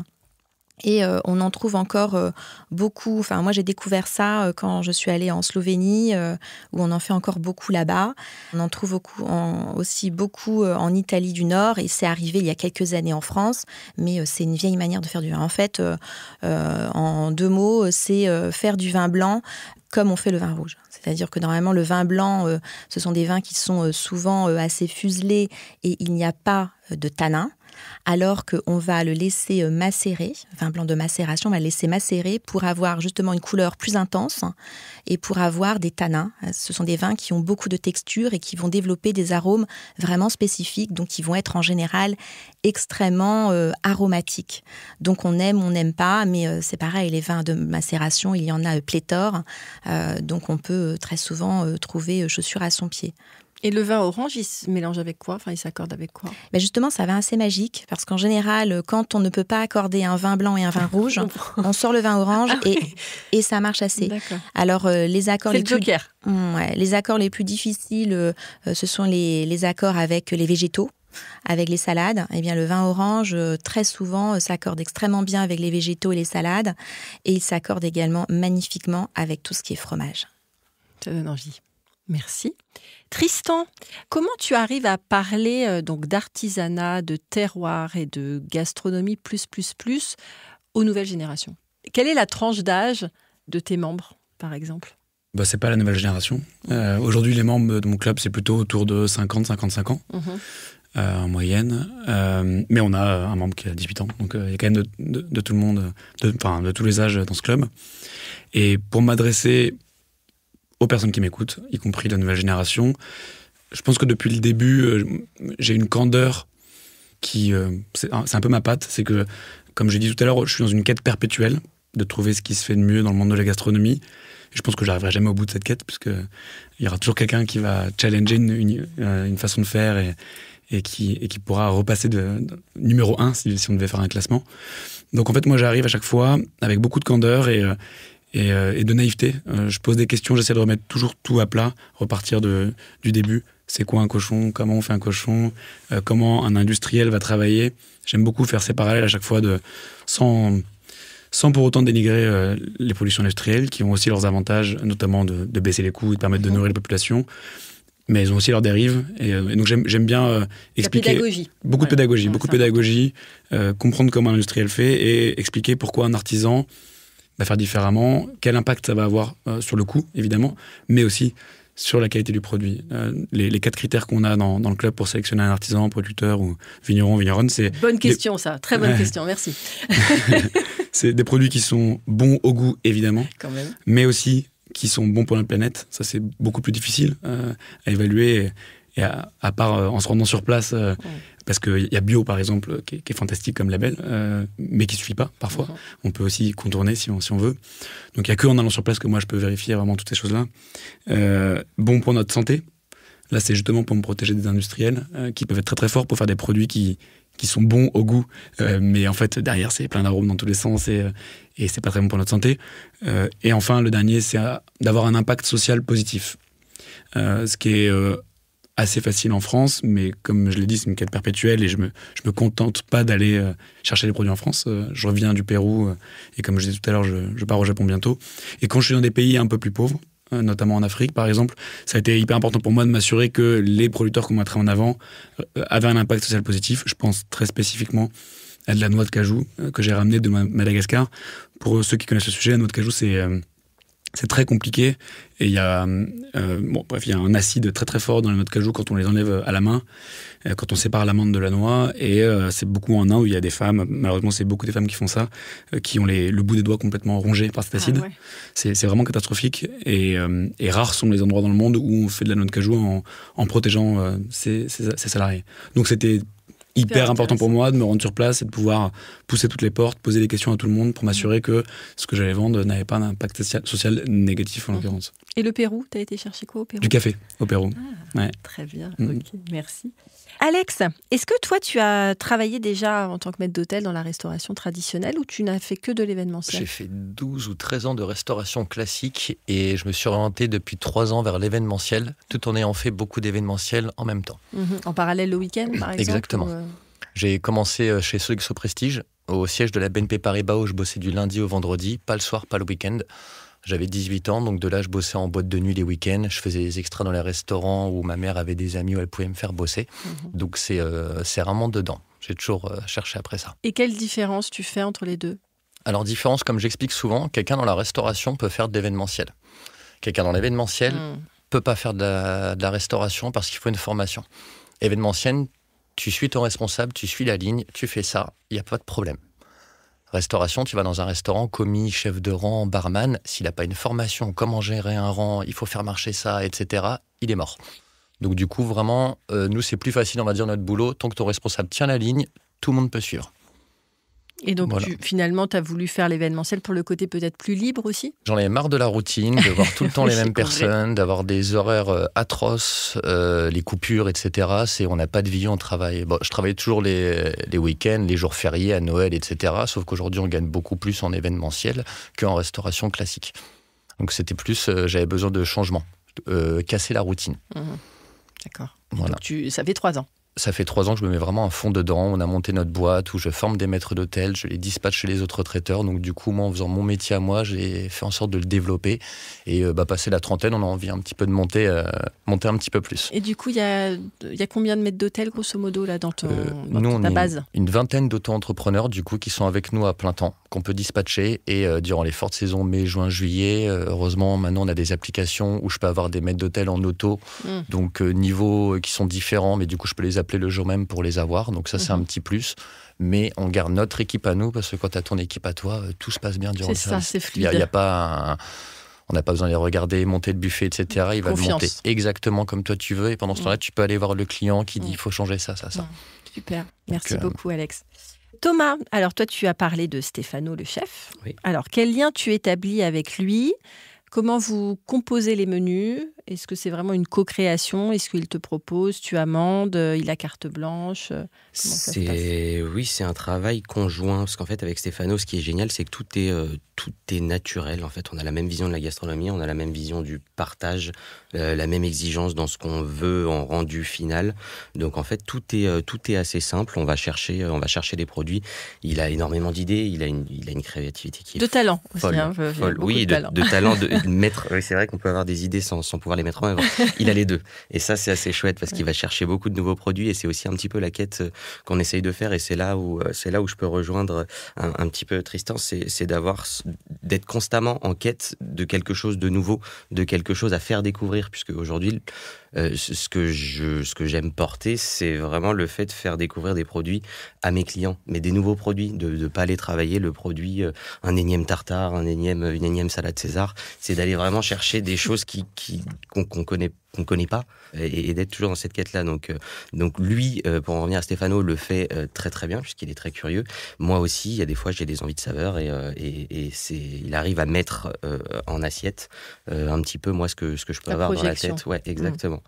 B: Et on en trouve encore beaucoup. Enfin, moi, j'ai découvert ça quand je suis allée en Slovénie, où on en fait encore beaucoup là-bas. On en trouve aussi beaucoup en Italie du Nord. Et c'est arrivé il y a quelques années en France. Mais c'est une vieille manière de faire du vin. En fait, en 2 mots, c'est faire du vin blanc comme on fait le vin rouge. C'est-à-dire que normalement, le vin blanc, ce sont des vins qui sont souvent assez fuselés et il n'y a pas de tanin. Alors qu'on va le laisser macérer, vin blanc de macération, on va le laisser macérer pour avoir justement une couleur plus intense et pour avoir des tanins. Ce sont des vins qui ont beaucoup de texture et qui vont développer des arômes vraiment spécifiques, donc qui vont être en général extrêmement aromatiques. Donc on aime, on n'aime pas, mais c'est pareil, les vins de macération, il y en a pléthore, donc on peut très souvent trouver chaussure à son pied.
A: Et le vin orange, il se mélange avec quoi? Enfin, il s'accorde avec quoi?
B: Ben justement, c'est un vin assez magique, parce qu'en général, quand on ne peut pas accorder un vin blanc et un vin rouge, on sort le vin orange et ça marche assez.
A: D'accord.
B: Alors, les accords les
A: plus
B: accords les plus difficiles, ce sont les accords avec les végétaux, avec les salades. Eh bien, le vin orange, très souvent, s'accorde extrêmement bien avec les végétaux et les salades, et il s'accorde également magnifiquement avec tout ce qui est fromage.
A: Ça donne envie. Merci. Tristan, comment tu arrives à parler donc d'artisanat, de terroir et de gastronomie plus aux nouvelles générations? Quelle est la tranche d'âge de tes membres, par exemple?
E: C'est pas la nouvelle génération. Aujourd'hui, les membres de mon club, c'est plutôt autour de 50-55 ans, en moyenne. Mais on a un membre qui a 18 ans, donc il y a quand même de tout le monde, de tous les âges dans ce club. Et pour m'adresser aux personnes qui m'écoutent, y compris la nouvelle génération, je pense que depuis le début, j'ai une candeur qui... c'est un peu ma patte, c'est que, comme j'ai dit tout à l'heure, je suis dans une quête perpétuelle de trouver ce qui se fait de mieux dans le monde de la gastronomie. Et je pense que j'arriverai jamais au bout de cette quête, puisqu'il y aura toujours quelqu'un qui va challenger une façon de faire et qui pourra repasser de numéro 1 si on devait faire un classement. Donc en fait, moi j'arrive à chaque fois avec beaucoup de candeur et de naïveté. Je pose des questions, j'essaie de remettre toujours tout à plat, repartir du début. C'est quoi un cochon? Comment on fait un cochon? Comment un industriel va travailler? J'aime beaucoup faire ces parallèles à chaque fois sans pour autant dénigrer les productions industrielles qui ont aussi leurs avantages, notamment de baisser les coûts et de permettre de nourrir les populations. Mais elles ont aussi leurs dérives. Et donc j'aime bien expliquer...
A: La pédagogie.
E: Beaucoup de pédagogie, comprendre comment un industriel fait et expliquer pourquoi un artisan va faire différemment, quel impact ça va avoir sur le coût, évidemment, mais aussi sur la qualité du produit. Les 4 critères qu'on a dans le club pour sélectionner un artisan, producteur ou vigneronne, c'est...
A: Bonne question, ça. Très bonne question, merci.
E: C'est des produits qui sont bons au goût, évidemment,
A: quand même,
E: mais aussi qui sont bons pour la planète. Ça, c'est beaucoup plus difficile à évaluer. Et à part en se rendant sur place, parce qu'il y a bio, par exemple, qui est fantastique comme label, mais qui ne suffit pas, parfois. On peut aussi contourner si on veut. Donc, il n'y a qu'en allant sur place que moi, je peux vérifier vraiment toutes ces choses-là. Bon pour notre santé. Là, c'est justement pour me protéger des industriels qui peuvent être très, très forts pour faire des produits qui sont bons au goût. Mais en fait, derrière, c'est plein d'arômes dans tous les sens et c'est pas très bon pour notre santé. Et enfin, le dernier, c'est d'avoir un impact social positif. Ce qui est... assez facile en France, mais comme je l'ai dit, c'est une quête perpétuelle et je me contente pas d'aller chercher les produits en France. Je reviens du Pérou et comme je disais tout à l'heure, je pars au Japon bientôt. Et quand je suis dans des pays un peu plus pauvres, notamment en Afrique par exemple, ça a été hyper important pour moi de m'assurer que les producteurs qu'on mettrait en avant avaient un impact social positif. Je pense très spécifiquement à de la noix de cajou que j'ai ramenée de Madagascar. Pour ceux qui connaissent le sujet, la noix de cajou, c'est très compliqué et il y a un acide très très fort dans les noix de cajou quand on les enlève à la main, quand on sépare l'amande de la noix et c'est beaucoup en Inde où il y a des femmes, malheureusement c'est beaucoup des femmes qui font ça, qui ont le bout des doigts complètement rongé par cet acide.
A: Ah ouais.
E: C'est vraiment catastrophique et rares sont les endroits dans le monde où on fait de la noix de cajou en protégeant ses salariés. Donc c'était hyper important pour moi de me rendre sur place et de pouvoir pousser toutes les portes, poser des questions à tout le monde pour m'assurer que ce que j'allais vendre n'avait pas d'impact social négatif en l'occurrence.
A: Et le Pérou, tu as été chercher quoi au Pérou?
E: Du café au Pérou. Ouais.
A: Très bien, ok, merci. Alex, est-ce que toi tu as travaillé déjà en tant que maître d'hôtel dans la restauration traditionnelle ou tu n'as fait que de l'événementiel?
C: J'ai fait 12 ou 13 ans de restauration classique et je me suis orienté depuis 3 ans vers l'événementiel, tout en ayant fait beaucoup d'événementiel en même temps.
A: En parallèle le week-end, par exemple?
C: Exactement. J'ai commencé chez Sodexo Prestige au siège de la BNP Paribas où je bossais du lundi au vendredi, pas le soir, pas le week-end. J'avais 18 ans, donc de là, je bossais en boîte de nuit les week-ends. Je faisais des extras dans les restaurants où ma mère avait des amis où elle pouvait me faire bosser. Donc c'est vraiment dedans. J'ai toujours cherché après ça.
A: Et quelle différence tu fais entre les deux ?
C: Alors, différence, comme j'explique souvent, quelqu'un dans la restauration peut faire de l'événementiel. Quelqu'un dans l'événementiel peut pas faire de la restauration parce qu'il faut une formation. Événementiel, tu suis ton responsable, tu suis la ligne, tu fais ça, il n'y a pas de problème. Restauration, tu vas dans un restaurant, commis, chef de rang, barman, s'il n'a pas une formation, comment gérer un rang, il faut faire marcher ça, etc., il est mort. Donc du coup, vraiment, nous, c'est plus facile, on va dire, notre boulot. Tant que ton responsable tient la ligne, tout le monde peut suivre.
A: Et donc,
C: Voilà.
A: finalement, tu as voulu faire l'événementiel pour le côté peut-être plus libre aussi ?
C: J'en avais marre de la routine, de voir tout le temps les
A: C'est
C: mêmes
A: complet.
C: personnes, d'avoir des horaires atroces, les coupures, etc. On n'a pas de vie, on travaille. Bon, je travaillais toujours les week-ends, les jours fériés, à Noël, etc. Sauf qu'aujourd'hui, on gagne beaucoup plus en événementiel qu'en restauration classique. Donc c'était plus, j'avais besoin de changement, casser la routine.
A: D'accord.
C: Voilà.
A: Donc, ça fait 3 ans.
C: Ça fait 3 ans que je me mets vraiment à fond dedans. On a monté notre boîte où je forme des maîtres d'hôtel, je les dispatche chez les autres traiteurs. Donc du coup, moi, en faisant mon métier à moi, j'ai fait en sorte de le développer. Et passé la trentaine, on a envie un petit peu de monter un petit peu plus.
A: Et du coup, il y a combien de maîtres d'hôtel, grosso modo, là, dans
C: Nous,
A: ta
C: on
A: base ?
C: est une vingtaine d'auto-entrepreneurs, du coup, qui sont avec nous à plein temps, qu'on peut dispatcher. Et durant les fortes saisons mai, juin, juillet, heureusement, maintenant, on a des applications où je peux avoir des maîtres d'hôtel en auto. Donc, niveaux qui sont différents, mais du coup, je peux les appeler le jour même pour les avoir. Donc ça, c'est un petit plus. Mais on garde notre équipe à nous, parce que quand tu as ton équipe à toi, tout se passe bien durant le service.
A: C'est fluide.
C: Il y a pas on n'a pas besoin de les regarder, monter le buffet, etc. Il va le monter exactement comme toi tu veux. Et pendant ce temps-là, tu peux aller voir le client qui dit il faut changer ça.
A: Super. Merci beaucoup, Alex. Thomas, alors toi, tu as parlé de Stéphano, le chef.
D: Oui.
A: Alors, quel lien tu établis avec lui ? Comment vous composez les menus ? Est-ce que c'est vraiment une co-création ? Est-ce qu'il te propose, tu amendes, il a carte blanche ? Comment ça se passe ?
D: Oui, c'est un travail conjoint. Parce qu'en fait, avec Stéphano, ce qui est génial, c'est que tout est naturel. En fait, on a la même vision de la gastronomie, on a la même vision du partage, la même exigence dans ce qu'on veut en rendu final. Donc, en fait, tout est assez simple. On va chercher des produits. Il a énormément d'idées. Il a une créativité qui est
A: de talent
D: folle.
A: aussi.
D: Folle.
A: Beaucoup
D: Oui,
A: de talent.
D: de talent. Oui, c'est vrai qu'on peut avoir des idées sans pouvoir les mettre en œuvre. Il a les deux. Et ça, c'est assez chouette parce qu'il va chercher beaucoup de nouveaux produits et c'est aussi un petit peu la quête qu'on essaye de faire. Et c'est là où je peux rejoindre un petit peu Tristan, c'est d'être constamment en quête de quelque chose de nouveau, de quelque chose à faire découvrir, puisque aujourd'hui, ce que j'aime porter, c'est vraiment le fait de faire découvrir des produits à mes clients, mais des nouveaux produits, de ne pas aller travailler le produit, un énième tartare, une énième salade César, c'est d'aller vraiment chercher des choses qu'on connaît pas et d'être toujours dans cette quête-là. Donc lui, pour en revenir à Stéphano, le fait très très bien puisqu'il est très curieux. Moi aussi, il y a des fois j'ai des envies de saveur et il arrive à mettre en assiette un petit peu moi ce que je peux avoir dans la tête. Ouais, exactement.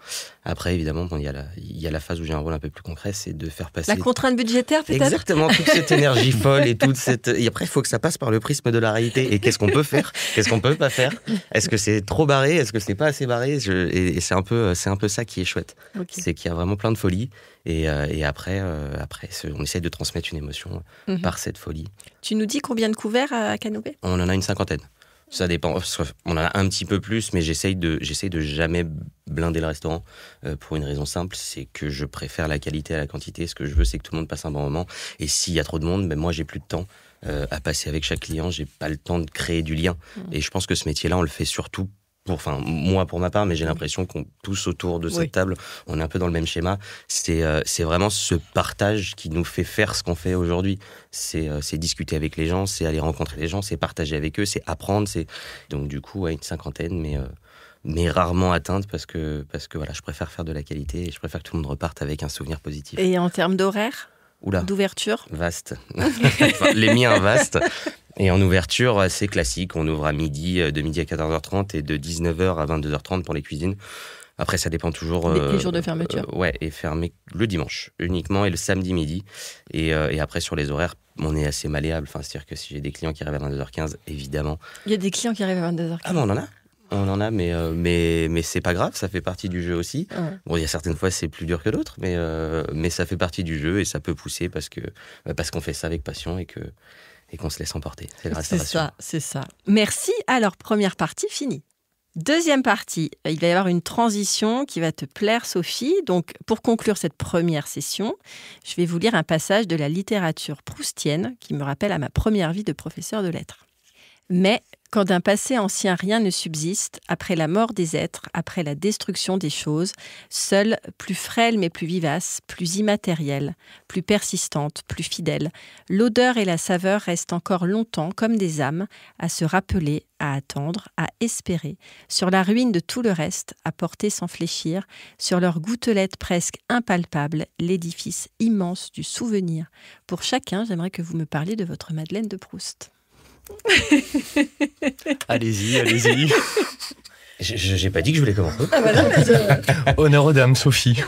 D: Après, évidemment, il y a la phase où j'ai un rôle un peu plus concret, c'est de faire passer...
A: La contrainte budgétaire, peut-être ?
D: Exactement, toute cette énergie folle et toute cette... Et après, il faut que ça passe par le prisme de la réalité. Et qu'est-ce qu'on peut faire ? Qu'est-ce qu'on peut pas faire ? Est-ce que c'est trop barré ? Est-ce que c'est pas assez barré ? Et c'est un peu ça qui est chouette. Okay. C'est qu'il y a vraiment plein de folie. Et après, on essaie de transmettre une émotion par cette folie.
A: Tu nous dis combien de couverts à Canopée ?
D: On en a une 50aine. Ça dépend. On en a un petit peu plus, mais j'essaye de jamais blinder le restaurant pour une raison simple, c'est que je préfère la qualité à la quantité. Ce que je veux, c'est que tout le monde passe un bon moment. Et s'il y a trop de monde, moi, j'ai plus de temps à passer avec chaque client. J'ai pas le temps de créer du lien. Et je pense que ce métier-là, on le fait surtout moi pour ma part, mais j'ai l'impression qu'on tous autour de cette table, on est un peu dans le même schéma. C'est vraiment ce partage qui nous fait faire ce qu'on fait aujourd'hui. C'est discuter avec les gens, c'est aller rencontrer les gens, c'est partager avec eux, c'est apprendre. Donc du coup, une 50aine, mais rarement atteinte parce que voilà, je préfère faire de la qualité et je préfère que tout le monde reparte avec un souvenir positif.
A: Et en termes d'horaire ? D'ouverture ?
D: Vaste. Les miens vastes. Et en ouverture, c'est classique. On ouvre à midi, de midi à 14h30 et de 19h à 22h30 pour les cuisines. Après, ça dépend toujours...
A: Les jours de fermeture.
D: Et fermé le dimanche uniquement et le samedi midi. Et après, sur les horaires, on est assez malléable. C'est-à-dire que si j'ai des clients qui arrivent à 22h15, évidemment...
A: Il y a des clients qui arrivent à 22h15.
D: Ah bon, on en a ? on en a, mais c'est pas grave, ça fait partie du jeu aussi.
A: Ouais.
D: Bon, il y a certaines fois c'est plus dur que d'autres, mais ça fait partie du jeu et ça peut pousser parce qu'on fait ça avec passion et qu'on se laisse emporter. C'est la restauration.
A: C'est ça. Merci. Alors, première partie finie. Deuxième partie, il va y avoir une transition qui va te plaire, Sophie. Donc, pour conclure cette première session, je vais vous lire un passage de la littérature proustienne qui me rappelle à ma première vie de professeur de lettres. Mais quand d'un passé ancien rien ne subsiste, après la mort des êtres, après la destruction des choses, seule, plus frêle mais plus vivace, plus immatérielle, plus persistante, plus fidèle, l'odeur et la saveur restent encore longtemps comme des âmes, à se rappeler, à attendre, à espérer, sur la ruine de tout le reste, à porter sans fléchir, sur leur gouttelette presque impalpable, l'édifice immense du souvenir. Pour chacun, j'aimerais que vous me parliez de votre Madeleine de Proust.
C: Allez-y.
D: J'ai pas dit que je voulais commencer.
C: Honneur aux dames, Sophie.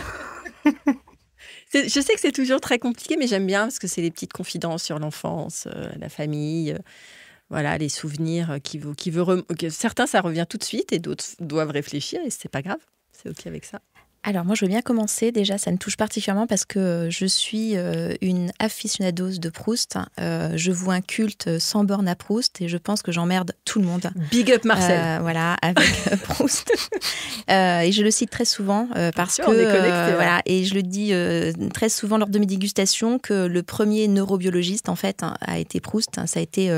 A: Je sais que c'est toujours très compliqué, mais j'aime bien parce que c'est les petites confidences sur l'enfance, la famille, voilà, les souvenirs certains, ça revient tout de suite et d'autres doivent réfléchir et c'est pas grave. C'est OK avec ça.
B: Alors moi, je veux bien commencer. Déjà, ça me touche particulièrement parce que je suis une aficionados de Proust. Je voue un culte sans borne à Proust et je pense que j'emmerde tout le monde.
A: Big up Marcel.
B: Voilà, avec Proust. Et je le cite très souvent parce
A: on est connectés,
B: voilà, et je le dis très souvent lors de mes dégustations que le premier neurobiologiste en fait a été Proust. Ça a été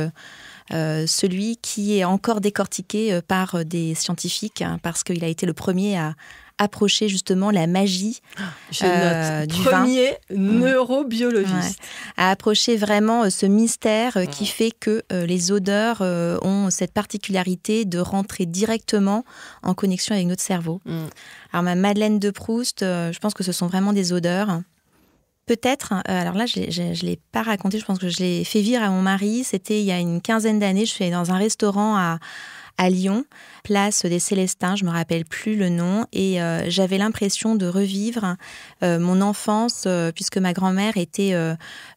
B: celui qui est encore décortiqué par des scientifiques parce qu'il a été le premier à approcher justement la magie
A: Je note.
B: du
A: Premier
B: vin.
A: neurobiologiste.
B: Ouais. À approcher vraiment ce mystère qui fait que les odeurs ont cette particularité de rentrer directement en connexion avec notre cerveau. Alors ma Madeleine de Proust, je pense que ce sont vraiment des odeurs. Peut-être, alors là je ne l'ai pas raconté, je pense que je l'ai fait vivre à mon mari, c'était il y a une quinzaine d'années, je suis allée dans un restaurant à Lyon, place des Célestins, je ne me rappelle plus le nom, et j'avais l'impression de revivre mon enfance, puisque ma grand-mère était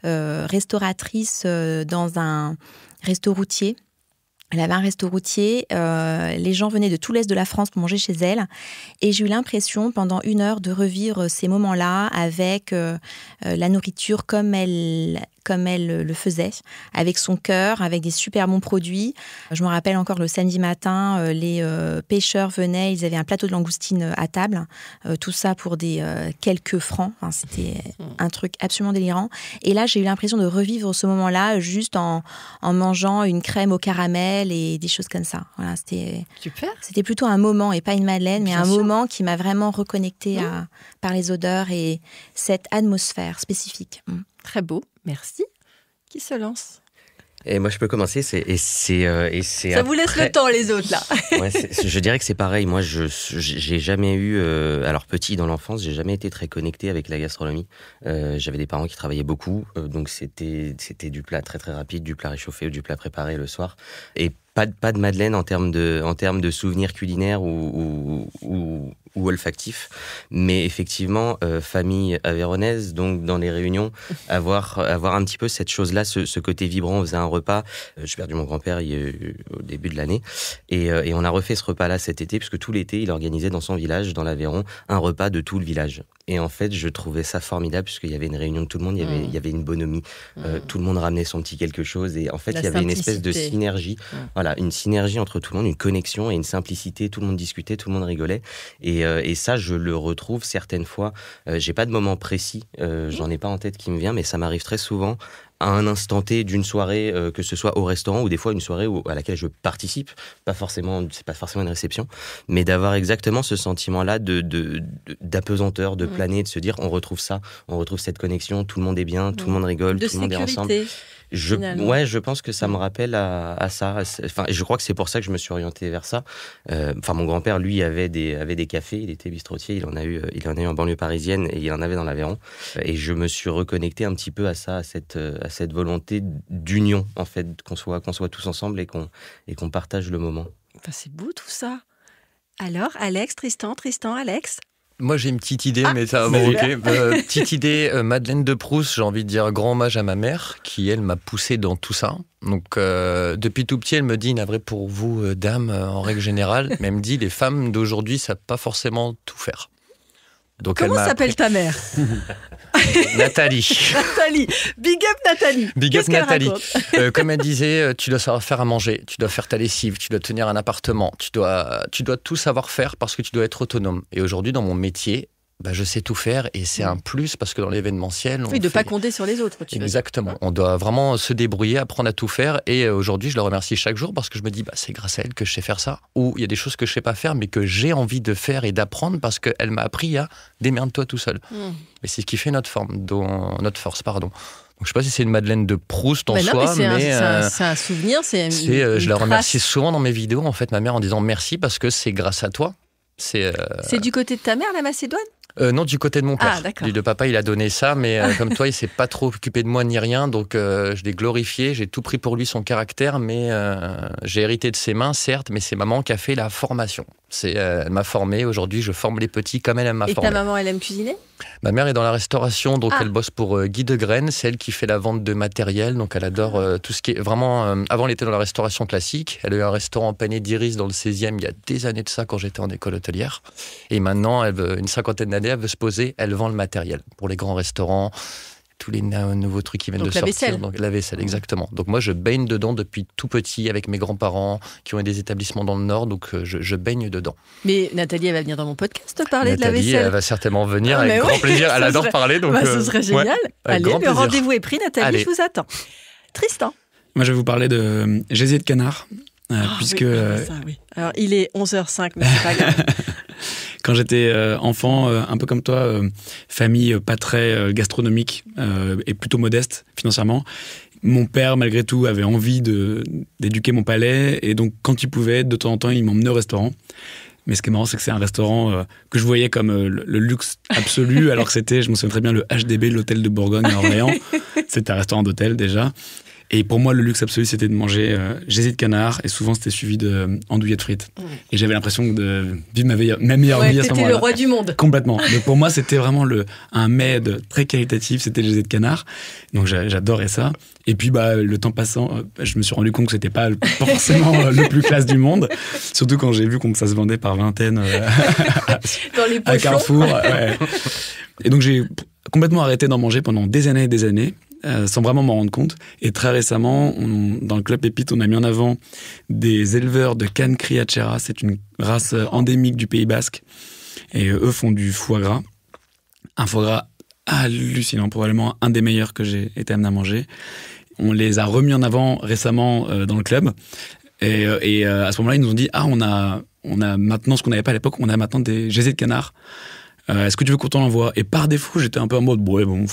B: restauratrice dans un resto routier. Elle avait un resto routier, les gens venaient de tout l'est de la France pour manger chez elle, et j'ai eu l'impression pendant 1 heure de revivre ces moments-là avec la nourriture comme elle le faisait, avec son cœur, avec des super bons produits. Je me rappelle encore le samedi matin, les pêcheurs venaient, ils avaient un plateau de langoustine à table, tout ça pour des quelques francs. Enfin, c'était un truc absolument délirant. Et là, j'ai eu l'impression de revivre ce moment-là juste en mangeant une crème au caramel et des choses comme ça. Voilà, c'était plutôt un moment et pas une madeleine, mais un moment qui m'a vraiment reconnectée par les odeurs et cette atmosphère spécifique.
A: Très beau, merci. Qui se lance ?
D: Et moi, je peux commencer. Ça
A: vous laisse le temps, les autres, là.
D: Ouais, je dirais que c'est pareil. Moi, j'ai jamais eu... alors, petit, dans l'enfance, j'ai jamais été très connecté avec la gastronomie. J'avais des parents qui travaillaient beaucoup. Donc, c'était du plat très, très rapide, du plat réchauffé ou du plat préparé le soir. Et pas de madeleine en termes de souvenirs culinaires ou olfactifs, mais effectivement famille avéronaise, donc dans les réunions avoir un petit peu cette chose-là, ce côté vibrant. On faisait un repas, j'ai perdu mon grand-père au début de l'année, et on a refait ce repas-là cet été, puisque tout l'été il organisait dans son village, dans l'Aveyron, un repas de tout le village. Et en fait, je trouvais ça formidable, puisqu'il y avait une réunion de tout le monde, il y avait une bonhomie, tout le monde ramenait son petit quelque chose, et en fait, il y avait une espèce de synergie, voilà, une synergie entre tout le monde, une connexion et une simplicité, tout le monde discutait, tout le monde rigolait, et ça, je le retrouve certaines fois, j'ai pas de moment précis, j'en ai pas en tête qui me vient, mais ça m'arrive très souvent, à un instant T d'une soirée, que ce soit au restaurant ou des fois une soirée à laquelle je participe, c'est pas forcément une réception, mais d'avoir exactement ce sentiment-là d'apesanteur, de planer, de se dire on retrouve ça, on retrouve cette connexion, tout le monde est bien, tout le monde rigole, tout le monde est ensemble. Je pense que ça me rappelle à ça. Enfin, je crois que c'est pour ça que je me suis orienté vers ça. Enfin, mon grand-père, lui, avait des cafés. Il était bistrotier. Il en a eu en banlieue parisienne et il en avait dans l'Aveyron. Et je me suis reconnecté un petit peu à ça, à cette volonté d'union, en fait, qu'on soit tous ensemble et qu'on partage le moment.
A: Enfin, c'est beau tout ça. Alors, Alex, Tristan, Alex ?
C: Moi, j'ai une petite idée, mais ça
E: vas-y.
C: ok. Petite idée, Madeleine de Proust, j'ai envie de dire grand hommage à ma mère, qui, elle, m'a poussé dans tout ça. Donc, depuis tout petit, elle me dit, navré pour vous, dame, en règle générale, mais elle me dit, les femmes d'aujourd'hui ne savent pas forcément tout faire. Donc,
A: Comment
C: elle m'a
A: s'appelle ta mère?
C: Nathalie.
A: Nathalie. Big up Nathalie.
C: Big up
A: Qu'est-ce qu'elle
C: Nathalie.
A: raconte?
C: Comme elle disait, tu dois savoir faire à manger, tu dois faire ta lessive, tu dois tenir un appartement, tu dois tout savoir faire parce que tu dois être autonome. Et aujourd'hui, dans mon métier, je sais tout faire et c'est un plus parce que dans l'événementiel...
A: Oui, de ne pas compter sur les autres. Tu veux dire.
C: Exactement. On doit vraiment se débrouiller, apprendre à tout faire. Et aujourd'hui, je la remercie chaque jour parce que je me dis, c'est grâce à elle que je sais faire ça. Ou il y a des choses que je ne sais pas faire, mais que j'ai envie de faire et d'apprendre parce qu'elle m'a appris à démerde-toi tout seul. Et c'est ce qui fait notre force. Donc, je ne sais pas si c'est une Madeleine de Proust en soi, mais
A: c'est un souvenir.
C: Je la remercie souvent dans mes vidéos, en fait, ma mère, en disant merci parce que c'est grâce à toi. C'est
A: du côté de ta mère, la Macédoine?
C: Non, du côté de mon père.
A: Ah, d'accord.
C: Le papa, il a donné ça, mais comme toi, il s'est pas trop occupé de moi ni rien, donc je l'ai glorifié, j'ai tout pris pour lui, son caractère, mais j'ai hérité de ses mains, certes, mais c'est maman qui a fait la formation. Elle m'a formé, aujourd'hui je forme les petits comme elle m'a formé.
A: Et ta maman, elle aime cuisiner?
C: Ma mère est dans la restauration, donc elle bosse pour Guy de Graine, c'est elle qui fait la vente de matériel, donc elle adore tout ce qui est vraiment... avant, elle était dans la restauration classique, elle a eu un restaurant Panier d'Iris dans le 16e il y a des années de ça quand j'étais en école hôtelière. Et maintenant, une cinquantaine d'années, elle veut se poser, elle vend le matériel pour les grands restaurants, tous les nouveaux trucs qui viennent de sortir.
A: Vaisselle.
C: Donc la vaisselle, exactement. Donc moi, je baigne dedans depuis tout petit avec mes grands-parents qui ont des établissements dans le Nord, donc je baigne dedans.
A: Mais Nathalie, elle va venir dans mon podcast parler de la
C: Nathalie,
A: vaisselle.
C: elle va certainement venir avec grand plaisir. Elle adore parler, donc
A: ce serait génial. Allez, le rendez-vous est pris, Nathalie,
C: Allez.
A: je vous attends. Tristan.
E: Moi, je vais vous parler de gésier de canard. Puisque
A: oui. Alors, il est 11h05, mais c'est pas grave.
E: Quand j'étais enfant, un peu comme toi, famille pas très gastronomique et plutôt modeste financièrement, mon père, malgré tout, avait envie d'éduquer mon palais et donc, quand il pouvait, de temps en temps, il m'emmenait au restaurant. Mais ce qui est marrant, c'est que c'est un restaurant que je voyais comme le luxe absolu, alors que c'était, je me souviens très bien, le HDB, l'hôtel de Bourgogne à Orléans. C'était un restaurant d'hôtel déjà. Et pour moi, le luxe absolu, c'était de manger gésier de canard, et souvent, c'était suivi d'andouillettes frites. Et j'avais l'impression de vivre ma meilleure vie à ce moment-là.
A: T'étais le roi du monde.
E: Complètement. Donc pour moi, c'était vraiment un mets très qualitatif, c'était le gésier de canard. Donc j'adorais ça. Et puis, le temps passant, je me suis rendu compte que c'était pas forcément le plus classe du monde. Surtout quand j'ai vu que ça se vendait par vingtaines
A: dans les pochons.
E: À Carrefour. Ouais. Et donc, j'ai complètement arrêté d'en manger pendant des années et des années. Sans vraiment m'en rendre compte. Et très récemment, dans le Club Pépite, on a mis en avant des éleveurs de canne criachera. C'est une race endémique du Pays Basque. Et eux font du foie gras. Un foie gras hallucinant, probablement un des meilleurs que j'ai été amené à manger. On les a remis en avant récemment dans le club. Et à ce moment-là, ils nous ont dit « Ah, on a maintenant ce qu'on n'avait pas à l'époque, on a maintenant des gésiers de canard. Est-ce que tu veux qu'on t'en envoie » Et par défaut, j'étais un peu en mode « Ouais, bon,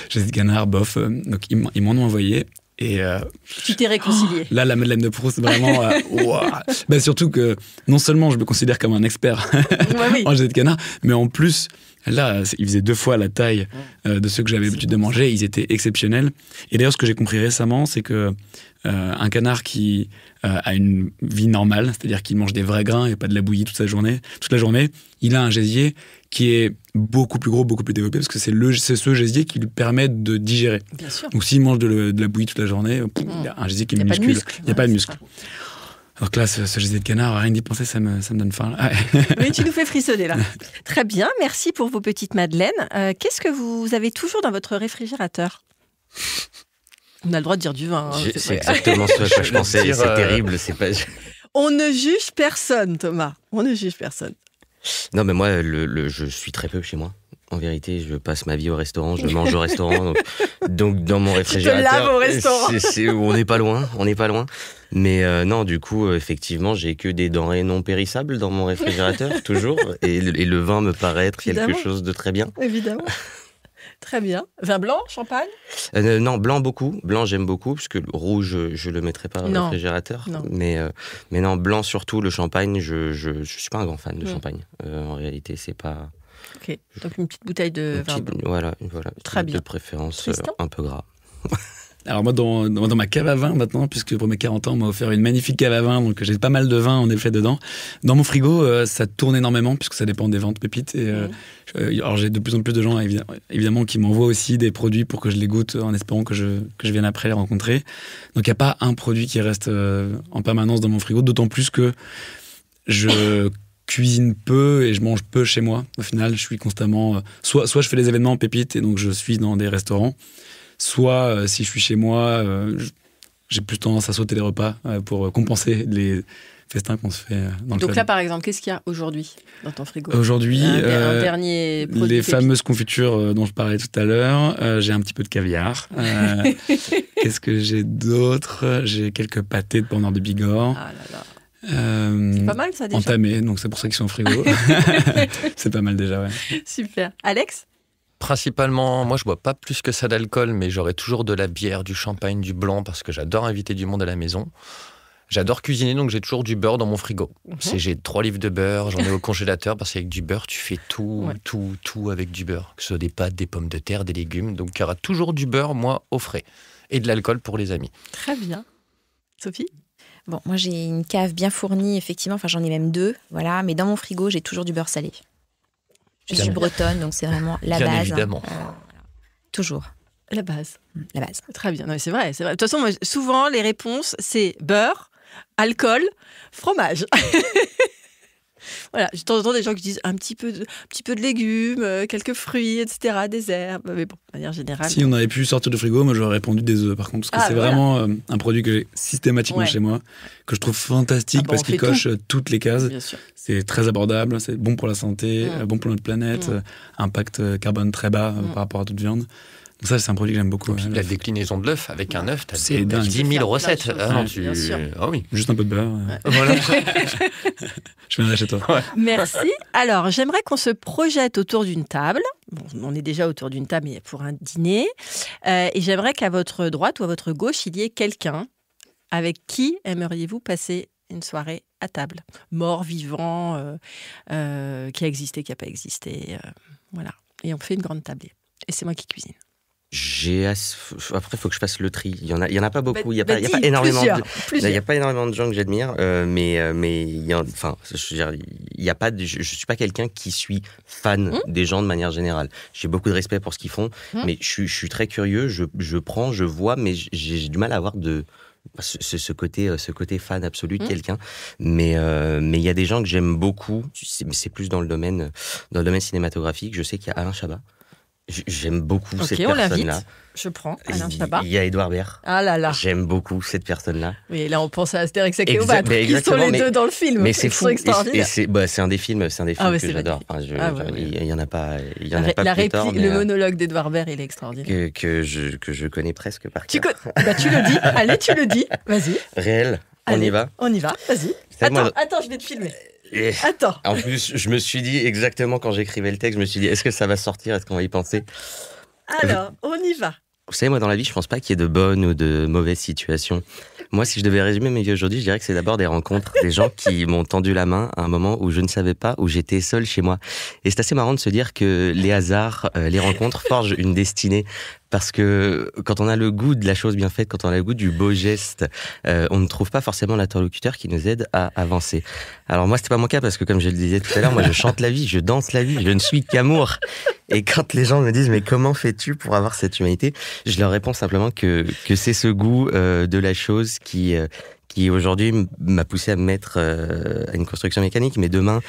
E: gésier de canard, bof. » Donc, ils m'en ont envoyé. Et
A: tu t'es réconcilié.
E: Là, la Madeleine de Proust, vraiment... surtout que non seulement je me considère comme un expert en gésier de canard, mais en plus... Là, ils faisaient 2 fois la taille de ceux que j'avais l'habitude de manger. Ils étaient exceptionnels. Et d'ailleurs, ce que j'ai compris récemment, c'est que un canard qui a une vie normale, c'est-à-dire qu'il mange des vrais grains et pas de la bouillie toute la journée, il a un gésier qui est beaucoup plus gros, beaucoup plus développé, parce que c'est ce gésier qui lui permet de digérer.
A: Bien sûr.
E: Donc s'il mange de la bouillie toute la journée, il a un gésier qui est musculeux. Il n'y a pas de muscle. Donc là, ce gésier de canard, rien d'y penser, ça me donne faim.
A: Oui, tu nous fais frissonner là. Très bien, merci pour vos petites madeleines. Qu'est-ce que vous avez toujours dans votre réfrigérateur ? On a le droit de dire du vin. Hein,
D: c'est exactement ce que je pensais. C'est terrible. C'est pas...
A: On ne juge personne, Thomas. On ne juge personne.
D: Non, mais moi, je suis très peu chez moi. En vérité, je passe ma vie au restaurant, je mange au restaurant. Donc dans mon réfrigérateur...
A: Tu te laves au restaurant.
D: On n'est pas loin. Mais non, du coup, effectivement, j'ai que des denrées non périssables dans mon réfrigérateur, toujours. Et le vin me paraît être quelque chose de très bien.
A: Évidemment. Très bien. Vin blanc, champagne ?
D: Non, blanc beaucoup. Blanc, j'aime beaucoup, parce que le rouge, je le mettrais pas au réfrigérateur. Non. Mais non, blanc surtout, le champagne, je suis pas un grand fan de champagne. En réalité, c'est pas...
A: Ok, donc une petite bouteille de vin blanc.
D: Voilà.
A: Très bien.
D: De préférence un peu gras.
E: Alors moi, dans ma cave à vin maintenant, puisque pour mes 40 ans, on m'a offert une magnifique cave à vin, donc j'ai pas mal de vin en effet dedans. Dans mon frigo, ça tourne énormément, puisque ça dépend des ventes pépites. Et, alors j'ai de plus en plus de gens, évidemment, qui m'envoient aussi des produits pour que je les goûte en espérant que je vienne après les rencontrer. Donc il n'y a pas un produit qui reste en permanence dans mon frigo, d'autant plus que je cuisine peu et je mange peu chez moi. Au final, je suis constamment... soit je fais des événements en pépites et donc je suis dans des restaurants, soit si je suis chez moi, j'ai plus tendance à sauter les repas pour compenser les festins qu'on se fait dans le club.
A: Donc là, par exemple, qu'est-ce qu'il y a aujourd'hui dans ton frigo ?
E: Aujourd'hui,
A: un dernier produit
E: les
A: pépite.
E: fameuses confitures dont je parlais tout à l'heure. J'ai un petit peu de caviar. Qu'est-ce que j'ai d'autre ? J'ai quelques pâtés de porc nord de Bigorre.
A: Ah là là. C'est pas mal ça déjà.
E: Entamés, donc c'est pour ça qu'ils sont au frigo. C'est pas mal déjà, ouais.
A: Super. Alex ?
C: Principalement, moi je bois pas plus que ça d'alcool, mais j'aurai toujours de la bière, du champagne, du blanc, parce que j'adore inviter du monde à la maison. J'adore cuisiner, donc j'ai toujours du beurre dans mon frigo. J'ai 3 livres de beurre, j'en ai au congélateur, parce qu'avec du beurre, tu fais tout avec du beurre. Que ce soit des pâtes, des pommes de terre, des légumes. Donc il y aura toujours du beurre, moi, au frais. Et de l'alcool pour les amis.
A: Très bien. Sophie ?
B: Bon, moi j'ai une cave bien fournie, effectivement, enfin j'en ai même 2, voilà, mais dans mon frigo j'ai toujours du beurre salé. Je suis bretonne, donc c'est vraiment la
C: Bien
B: base.
C: évidemment.
B: Voilà. Toujours.
A: La base.
B: La base.
A: Très bien. Non, mais c'est vrai, c'est vrai. De toute façon, moi, souvent, les réponses, c'est beurre, alcool, fromage. Voilà, de temps en temps des gens qui disent un petit peu de légumes, quelques fruits, etc., des herbes. Mais bon, de manière générale.
E: Si on avait pu sortir du frigo, moi j'aurais répondu des œufs par contre, parce que c'est
A: voilà.
E: vraiment un produit que j'ai systématiquement chez moi, que je trouve fantastique parce qu'il coche toutes les cases.
A: Bien sûr.
E: C'est très abordable, c'est bon pour la santé, bon pour notre planète, impact carbone très bas par rapport à toute viande. Donc ça, c'est un produit que j'aime beaucoup.
C: La déclinaison de l'œuf avec un œuf, t'as
E: C'est
C: 10 000 recettes.
A: Bien sûr.
C: Ah oui.
E: Juste un peu de beurre.
C: Voilà.
E: Je viendrai chez toi.
C: Ouais.
A: Merci. Alors, j'aimerais qu'on se projette autour d'une table. Bon, on est déjà autour d'une table, mais pour un dîner. Et j'aimerais qu'à votre droite ou à votre gauche, il y ait quelqu'un avec qui aimeriez-vous passer une soirée à table ? Mort, vivant, qui a existé, qui n'a pas existé. Voilà. Et on fait une grande tablée. Et c'est moi qui cuisine.
D: Après, il faut que je fasse le tri. Il y en a pas beaucoup. Il y a pas énormément. Il y a pas énormément de gens que j'admire, mais il y a, enfin, je veux dire, il y a pas. Je suis pas quelqu'un qui suis fan des gens de manière générale. J'ai beaucoup de respect pour ce qu'ils font, mais je suis très curieux. Je prends, je vois, mais j'ai du mal à avoir ce côté fan absolu de quelqu'un. Mais il y a des gens que j'aime beaucoup. C'est plus dans le domaine cinématographique. Je sais qu'il y a Alain Chabat. J'aime beaucoup cette personne-là.
A: Je prends Alain Chabat.
D: Il y a Édouard Baird.
A: Ah là là.
D: J'aime beaucoup cette personne-là.
A: Mais là, on pense à Astérix et Cléopâtre. Ils sont les deux dans le film.
D: Mais c'est fou.
A: Extraordinaire.
D: Et c'est un des films que j'adore. Enfin, il y en a pas.
A: La réplique, le monologue d'Édouard Baird, il est extraordinaire.
D: Que je connais presque par cœur.
A: Tu le dis. Allez, tu le dis. Vas-y.
D: Réel. On y va.
A: On y va. Vas-y. Attends, je vais te filmer. Attends.
D: En plus, je me suis dit exactement quand j'écrivais le texte, je me suis dit, est-ce que ça va sortir ? Est-ce qu'on va y penser ?
A: Alors, on y va.
D: Vous savez, moi, dans la vie, je pense pas qu'il y ait de bonnes ou de mauvaises situations. Moi, si je devais résumer ma vie aujourd'hui, je dirais que c'est d'abord des rencontres, des gens qui m'ont tendu la main à un moment où je ne savais pas, où j'étais seul chez moi. Et c'est assez marrant de se dire que les hasards, les rencontres forgent une destinée. Parce que quand on a le goût de la chose bien faite, quand on a le goût du beau geste, on ne trouve pas forcément l'interlocuteur qui nous aide à avancer. Alors moi, c'était pas mon cas parce que comme je le disais tout à l'heure, moi je chante la vie, je danse la vie, je ne suis qu'amour. Et quand les gens me disent mais comment fais-tu pour avoir cette humanité, je leur réponds simplement que c'est ce goût de la chose qui aujourd'hui m'a poussé à me mettre à une construction mécanique, mais demain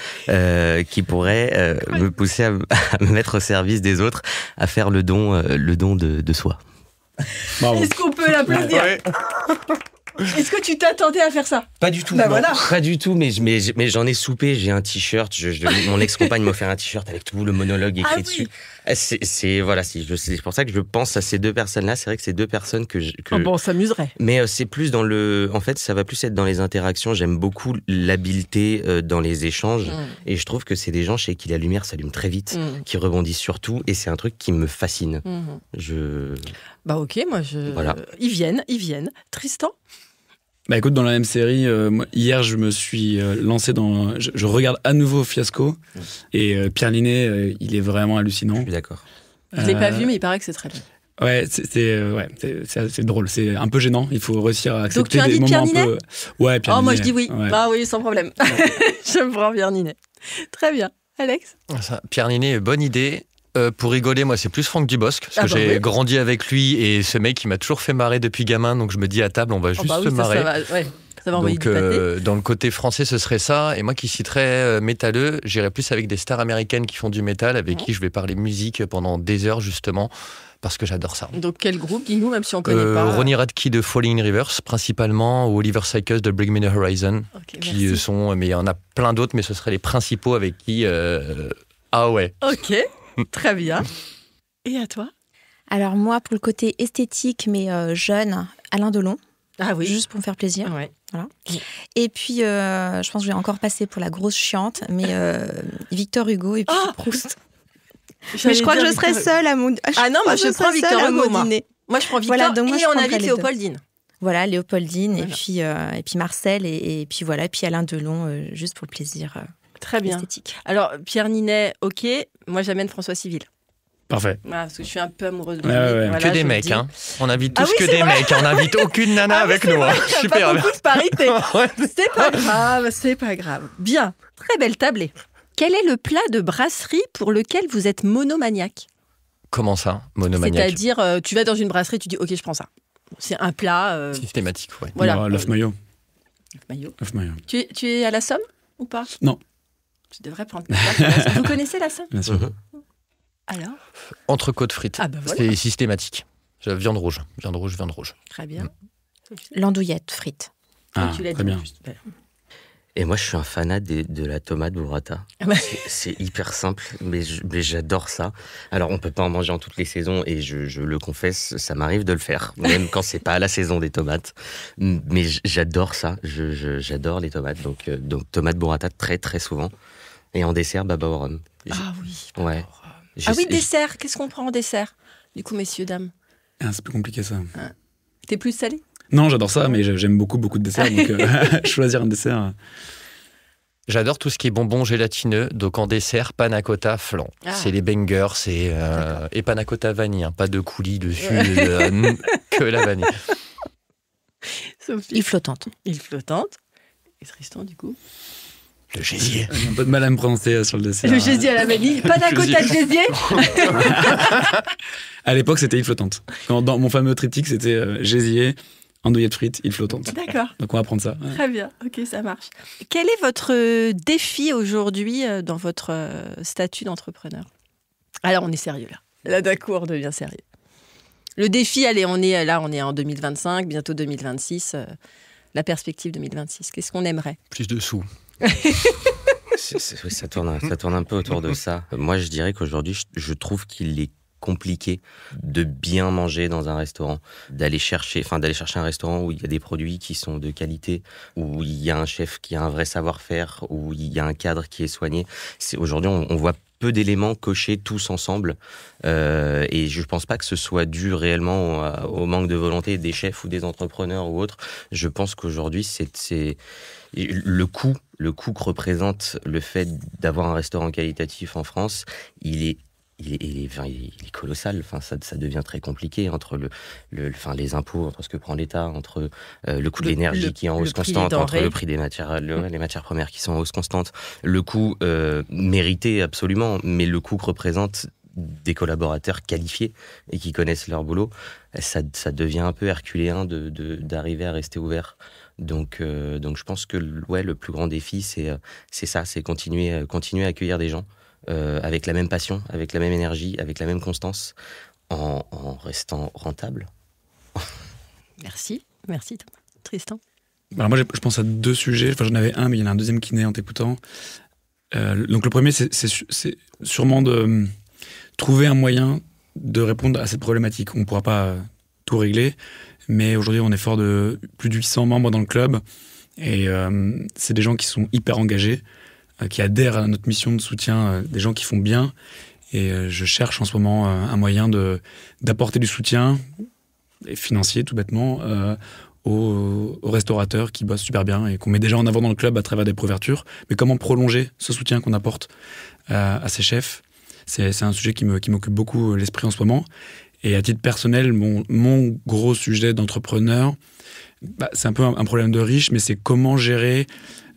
D: qui pourrait me pousser à me mettre au service des autres, à faire le don de soi.
A: Bravo. Est-ce qu'on peut l'applaudir ? Est-ce que tu t'attendais à faire ça ?
D: Pas du tout.
A: Voilà.
D: Pas du tout, mais j'en ai soupé. J'ai un t-shirt. Mon ex-compagne m'a offert un t-shirt avec tout le monologue écrit dessus. C'est pour ça que je pense à ces deux personnes-là. C'est vrai que c'est deux personnes que
A: on s'amuserait.
D: Mais c'est plus en fait, ça va plus être dans les interactions. J'aime beaucoup l'habileté dans les échanges. Et je trouve que c'est des gens chez qui la lumière s'allume très vite, qui rebondissent sur tout. Et c'est un truc qui me fascine.
A: Bah ok, moi
D: Voilà.
A: Ils viennent. Tristan ?
E: Bah écoute, dans la même série, hier je me suis lancé dans... Je regarde à nouveau Fiasco, et Pierre Linné, il est vraiment hallucinant.
D: Je suis d'accord.
A: Je ne l'ai pas vu, mais il paraît que c'est très bien.
E: Ouais, c'est assez drôle. C'est un peu gênant. Il faut réussir à accepter
A: Donc, tu
E: des
A: invites
E: moments
A: Pierre
E: un peu. Ouais, Pierre
A: Oh, moi,
E: Ninet.
A: je dis oui.
E: Ouais.
A: Ah oui, sans problème. Je me prends Pierre Ninet. Très bien. Alex?
C: Pierre Ninet, bonne idée. Pour rigoler, moi, c'est plus Franck Dubosc, parce que j'ai
A: oui.
C: grandi avec lui et ce mec, il m'a toujours fait marrer depuis gamin, donc je me dis à table, on va juste se marrer.
A: Ça va envoyer
C: Donc,
A: du pâté.
C: dans le côté français, ce serait ça. Et moi qui suis très métalleux, j'irais plus avec des stars américaines qui font du métal, avec qui je vais parler musique pendant des heures, justement, parce que j'adore ça.
A: Donc, quel groupe? Dis-nous, même si on ne connaît pas.
C: Ronnie Radke de Falling in Reverse, principalement, ou Oliver Sykes de Bring Me the Horizon,
A: Ok,
C: qui
A: merci.
C: sont... Mais il y en a plein d'autres, mais ce seraient les principaux avec qui... Ah ouais.
A: Ok, très bien. Et à toi?
B: Alors moi, pour le côté esthétique, mais jeune, Alain Delon,
A: Ah oui.
B: juste pour me faire plaisir.
A: Ouais.
B: Et puis, je pense que je vais encore passer pour la grosse chiante, mais Victor Hugo et puis Proust. Mais je crois que je serais seule à mon...
A: Ah non, moi je prends Victor Hugo, moi. Moi je prends Victor
B: Voilà, donc moi,
A: et
B: je
A: on
B: prendrais
A: invite
B: les
A: Léopoldine.
B: Voilà, Léopoldine
A: Voilà.
B: et puis Marcel et puis voilà, et puis Alain Delon, juste pour le plaisir
A: Très bien.
B: esthétique.
A: Alors, Pierre Ninet, ok. Moi j'amène François Civil.
E: Parfait.
A: Voilà, parce que je suis un peu amoureuse de lui.
E: Ouais.
A: Voilà,
C: Que des
A: je le
C: mecs,
A: dis.
C: hein. On invite tous
A: Ah oui,
C: que
A: c'est
C: des mecs. On invite aucune nana
A: Ah oui,
C: avec
A: c'est
C: nous.
A: vrai,
C: hein.
A: il y a
C: Super.
A: pas beaucoup de parité.
C: Ouais.
A: C'est pas grave, c'est pas grave. Bien, très belle tablée. Quel est le plat de brasserie pour lequel vous êtes monomaniaque?
C: Comment ça, monomaniaque?
A: C'est-à-dire, tu vas dans une brasserie, tu dis ok, je prends ça. C'est un plat.
C: Systématique, ouais.
A: Voilà.
E: L'œuf maillot.
A: Maillot.
E: L'œuf maillot.
A: Tu es à la Somme ou pas?
E: Non.
A: Tu devrais prendre. Vous connaissez la Somme?
E: Bien sûr.
A: Alors?
C: Entrecôte frites.
A: Ah bah voilà.
C: C'est systématique. Viande rouge. Viande rouge, viande rouge.
A: Très bien.
B: L'andouillette frite.
E: Ah,
A: Tu l'as
E: très
A: dit en
E: bien.
A: plus.
D: Et moi, je suis un fanat de la tomate burrata.
A: Ah bah.
D: C'est hyper simple, mais j'adore ça. Alors, on peut pas en manger en toutes les saisons, et je le confesse, ça m'arrive de le faire, même quand c'est pas la saison des tomates. Mais j'adore ça. J'adore les tomates. Donc tomate burrata très très souvent. Et en dessert, baba au rhum.
A: Ah oui.
D: Ouais.
A: Ah oui, dessert. Qu'est-ce qu'on prend en dessert? Du coup, messieurs, dames.
E: Ah, c'est plus compliqué ça.
A: T'es plus salé?
E: Non, j'adore ça, mais j'aime beaucoup de desserts. Donc choisir un dessert.
C: J'adore tout ce qui est bonbon gélatineux. Donc en dessert, panna cotta flan.
A: Ah.
C: C'est les bangers. Et panna cotta vanille. Hein. Pas de coulis dessus. Que la vanille.
A: Sophie.
B: Île flottante.
A: Île flottante. Et Tristan, du coup?
C: Le gésier.
E: J'ai un peu de mal à me prononcer sur le dessert.
A: Le gésier à la vanille. Panna cotta de gésier?
E: À l'époque, c'était île flottante. Dans mon fameux triptyque, c'était gésier, andouillette frites, île flottante.
A: D'accord.
E: Donc on va prendre ça. Ouais.
A: Très bien, ok, ça marche. Quel est votre défi aujourd'hui dans votre statut d'entrepreneur? Alors, on est sérieux là. Là, d'un coup, on devient sérieux. Le défi, allez, on est en 2025, bientôt 2026. La perspective 2026, qu'est-ce qu'on aimerait?
C: Plus de sous.
D: Oui, ça tourne un peu autour de ça. Moi, je dirais qu'aujourd'hui, je trouve qu'il est compliqué de bien manger dans un restaurant, d'aller chercher un restaurant où il y a des produits qui sont de qualité, où il y a un chef qui a un vrai savoir-faire, où il y a un cadre qui est soigné. Aujourd'hui, on voit peu d'éléments cochés tous ensemble, et je ne pense pas que ce soit dû réellement au manque de volonté des chefs ou des entrepreneurs ou autres. Je pense qu'aujourd'hui, c'est le coût que représente le fait d'avoir un restaurant qualitatif en France, il est colossal. Enfin, ça devient très compliqué entre les impôts, entre ce que prend l'État, entre le coût de l'énergie qui est en hausse constante, entre le prix des matières, les matières premières qui sont en hausse constante, le coût mérité absolument, mais le coût que représentent des collaborateurs qualifiés et qui connaissent leur boulot, ça devient un peu herculéen d'arriver à rester ouvert. Donc je pense que le plus grand défi, c'est ça, c'est continuer à accueillir des gens avec la même passion, avec la même énergie, avec la même constance, en restant rentable.
A: Merci Thomas. Tristan?
E: Alors moi, je pense à deux sujets. Enfin, j'en avais un, mais il y en a un deuxième qui naît en t'écoutant. Donc le premier, c'est sûrement de trouver un moyen de répondre à cette problématique. On ne pourra pas tout régler, mais aujourd'hui, on est fort de plus de 800 membres dans le club, et c'est des gens qui sont hyper engagés, qui adhèrent à notre mission de soutien, des gens qui font bien, et je cherche en ce moment un moyen d'apporter du soutien financier, tout bêtement, aux restaurateurs qui bossent super bien et qu'on met déjà en avant dans le club à travers des préouvertures. Mais comment prolonger ce soutien qu'on apporte à ces chefs? C'est un sujet qui m'occupe beaucoup l'esprit en ce moment. Et à titre personnel, mon gros sujet d'entrepreneur, c'est un peu un problème de riche, mais c'est comment gérer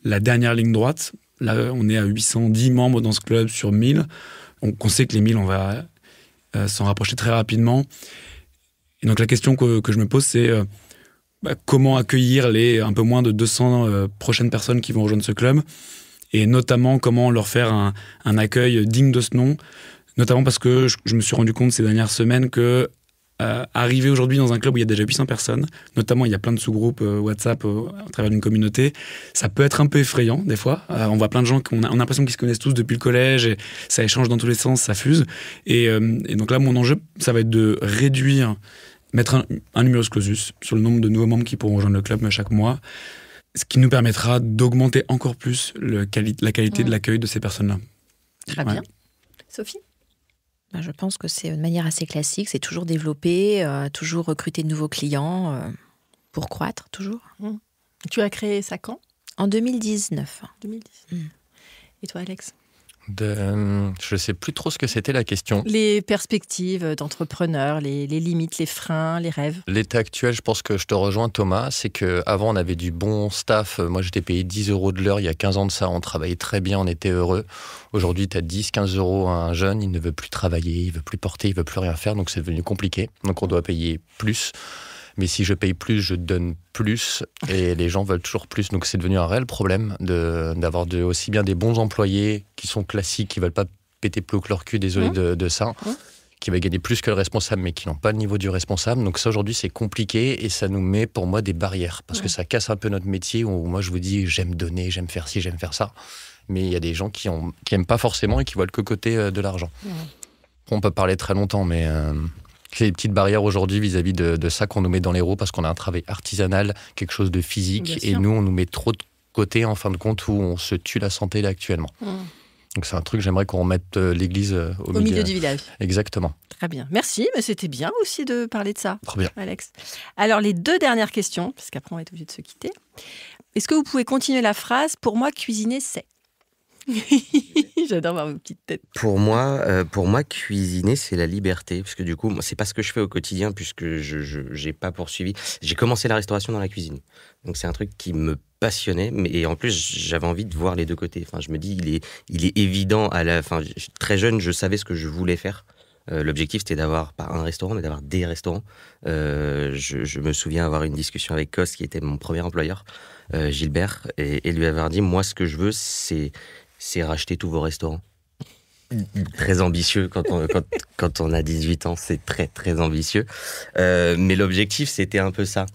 E: la dernière ligne droite. Là, on est à 810 membres dans ce club sur 1000. On sait que les 1000, on va s'en rapprocher très rapidement. Et donc la question que je me pose, c'est comment accueillir les un peu moins de 200 prochaines personnes qui vont rejoindre ce club, et notamment comment leur faire un accueil digne de ce nom, notamment parce que je me suis rendu compte ces dernières semaines que arriver aujourd'hui dans un club où il y a déjà 800 personnes, notamment il y a plein de sous-groupes WhatsApp à travers une communauté, ça peut être un peu effrayant des fois. On voit plein de gens on a l'impression qu'ils se connaissent tous depuis le collège, et ça échange dans tous les sens, ça fuse. Et donc là, mon enjeu, ça va être de réduire, mettre un numerus clausus sur le nombre de nouveaux membres qui pourront rejoindre le club chaque mois, ce qui nous permettra d'augmenter encore plus la qualité de l'accueil de ces personnes-là.
A: Très bien. Sophie ?
B: Je pense que c'est de manière assez classique, c'est toujours développer, toujours recruter de nouveaux clients pour croître, toujours.
A: Tu as créé ça quand ?
B: En 2019.
A: 2010. Et toi, Alex ?
C: Je ne sais plus trop ce que c'était la question.
A: Les perspectives d'entrepreneurs, les limites, les freins, les rêves.
C: L'état actuel, je pense que je te rejoins, Thomas, c'est qu'avant on avait du bon staff. Moi j'étais payé 10 € de l'heure il y a 15 ans de ça, on travaillait très bien, on était heureux. Aujourd'hui tu as 10-15 € à un jeune, il ne veut plus travailler, il ne veut plus porter, il ne veut plus rien faire, donc c'est devenu compliqué. Donc on doit payer plus. Mais si je paye plus, je donne plus, et les gens veulent toujours plus. Donc c'est devenu un réel problème d'avoir aussi bien des bons employés qui sont classiques, qui ne veulent pas péter plus haut que leur cul, désolé de ça, qui veulent gagner plus que le responsable, mais qui n'ont pas le niveau du responsable. Donc ça, aujourd'hui, c'est compliqué, et ça nous met, pour moi, des barrières. Parce que ça casse un peu notre métier, où moi, je vous dis, j'aime donner, j'aime faire ci, j'aime faire ça. Mais il y a des gens qui n'aiment pas forcément et qui voient que le côté de l'argent. On peut parler très longtemps, mais... C'est des petites barrières aujourd'hui vis-à-vis de ça qu'on nous met dans les roues, parce qu'on a un travail artisanal, quelque chose de physique, et nous, on nous met trop de côté, en fin de compte, où on se tue la santé là actuellement. Donc c'est un truc, j'aimerais qu'on remette l'église au
A: milieu du village.
C: Exactement.
A: Très bien. Merci, mais c'était bien aussi de parler de ça.
C: Trop bien.
A: Alex. Alors, les 2 dernières questions, parce qu'après, on va être obligé de se quitter. Est-ce que vous pouvez continuer la phrase ? Pour moi, cuisiner, c'est... J'adore voir vos petites têtes.
D: Pour moi, cuisiner, c'est la liberté. Parce que du coup, c'est pas ce que je fais au quotidien, puisque je n'ai pas poursuivi. J'ai commencé la restauration dans la cuisine. Donc c'est un truc qui me passionnait. Et en plus, j'avais envie de voir les deux côtés. Enfin, je me dis, il est évident, très jeune, je savais ce que je voulais faire. L'objectif, c'était d'avoir, pas un restaurant, mais d'avoir des restaurants. Je me souviens avoir eu une discussion avec Cos, qui était mon premier employeur, Gilbert, et lui avoir dit, moi, ce que je veux, c'est racheter tous vos restaurants. Très ambitieux quand on a 18 ans, c'est très très ambitieux. Mais l'objectif, c'était un peu ça.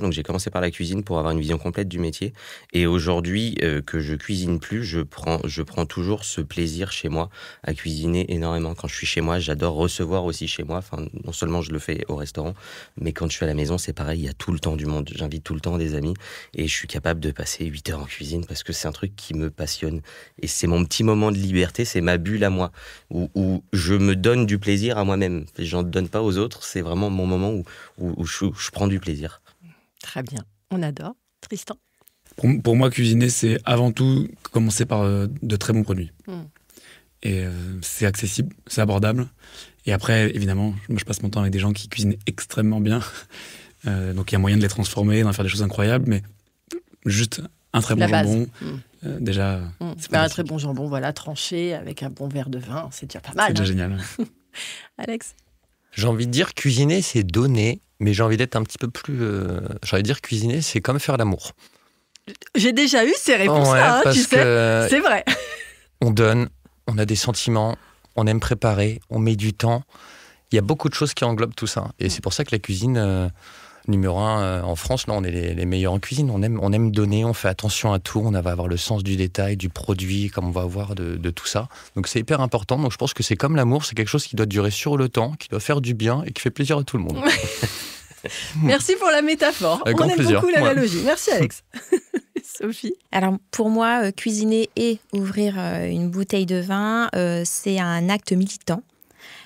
D: Donc j'ai commencé par la cuisine pour avoir une vision complète du métier. Et aujourd'hui, que je cuisine plus, je prends toujours ce plaisir chez moi à cuisiner énormément. Quand je suis chez moi, j'adore recevoir aussi chez moi. Enfin, non seulement je le fais au restaurant, mais quand je suis à la maison, c'est pareil, il y a tout le temps du monde. J'invite tout le temps des amis, et je suis capable de passer 8 heures en cuisine parce que c'est un truc qui me passionne. Et c'est mon petit moment de liberté, c'est ma bulle à moi, où je me donne du plaisir à moi-même. J'en donne pas aux autres, c'est vraiment mon moment où je prends du plaisir.
A: Très bien, on adore. Tristan ?
E: Pour moi, cuisiner, c'est avant tout commencer par de très bons produits. Et c'est accessible, c'est abordable. Et après, évidemment, moi, je passe mon temps avec des gens qui cuisinent extrêmement bien. Donc il y a moyen de les transformer, d'en faire des choses incroyables, mais juste un très bon jambon, déjà...
A: C'est pas un très bon jambon, voilà, tranché avec un bon verre de vin, c'est déjà pas mal.
E: C'est déjà génial.
A: Alex ?
C: J'ai envie de dire cuisiner, c'est donner, mais j'ai envie d'être un petit peu plus... j'ai envie de dire cuisiner, c'est comme faire l'amour.
A: J'ai déjà eu ces réponses-là, tu sais, c'est vrai.
C: On donne, on a des sentiments, on aime préparer, on met du temps. Il y a beaucoup de choses qui englobent tout ça. Et c'est pour ça que la cuisine... Numéro 1, en France, là, on est les meilleurs en cuisine. On aime donner, on fait attention à tout. On va avoir le sens du détail, du produit, comme on va avoir de tout ça. Donc c'est hyper important. Donc je pense que c'est comme l'amour, c'est quelque chose qui doit durer sur le temps, qui doit faire du bien et qui fait plaisir à tout le monde.
A: Merci pour la métaphore.
C: Avec
A: on aime
C: plaisir.
A: beaucoup l'analogie. Merci Alex. Sophie ?
B: Alors pour moi, cuisiner et ouvrir une bouteille de vin, c'est un acte militant.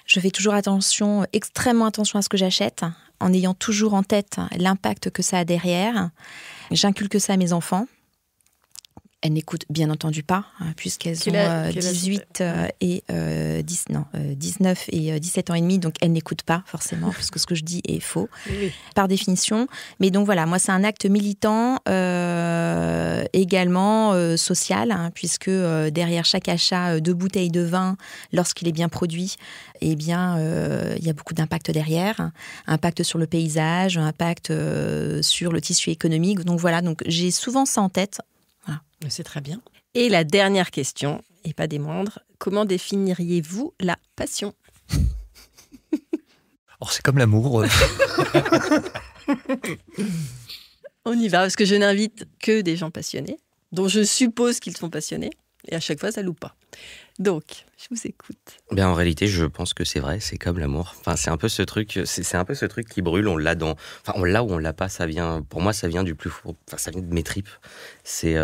B: Je fais toujours extrêmement attention à ce que j'achète, en ayant toujours en tête l'impact que ça a derrière. J'inculque ça à mes enfants. Elles n'écoutent bien entendu pas, puisqu'elles ont 19 et 17 ans et demi, donc elles n'écoutent pas forcément, parce que ce que je dis est faux, par définition. Mais donc voilà, moi c'est un acte militant, également social, puisque derrière chaque achat de bouteilles de vin, lorsqu'il est bien produit, eh bien, il y a beaucoup d'impact derrière, impact sur le paysage, impact sur le tissu économique. Donc voilà, donc j'ai souvent ça en tête. Voilà.
A: C'est très bien. Et la dernière question, et pas des moindres, comment définiriez-vous la passion ?
C: Alors, c'est comme l'amour.
A: On y va, parce que je n'invite que des gens passionnés, dont je suppose qu'ils sont passionnés, et à chaque fois, ça loupe pas. Donc, je vous écoute.
D: Bien, en réalité, je pense que c'est vrai, c'est comme l'amour. Enfin, c'est un peu ce truc qui brûle. On l'a ou on l'a pas. Pour moi, ça vient du plus fort. Enfin, ça vient de mes tripes. C'est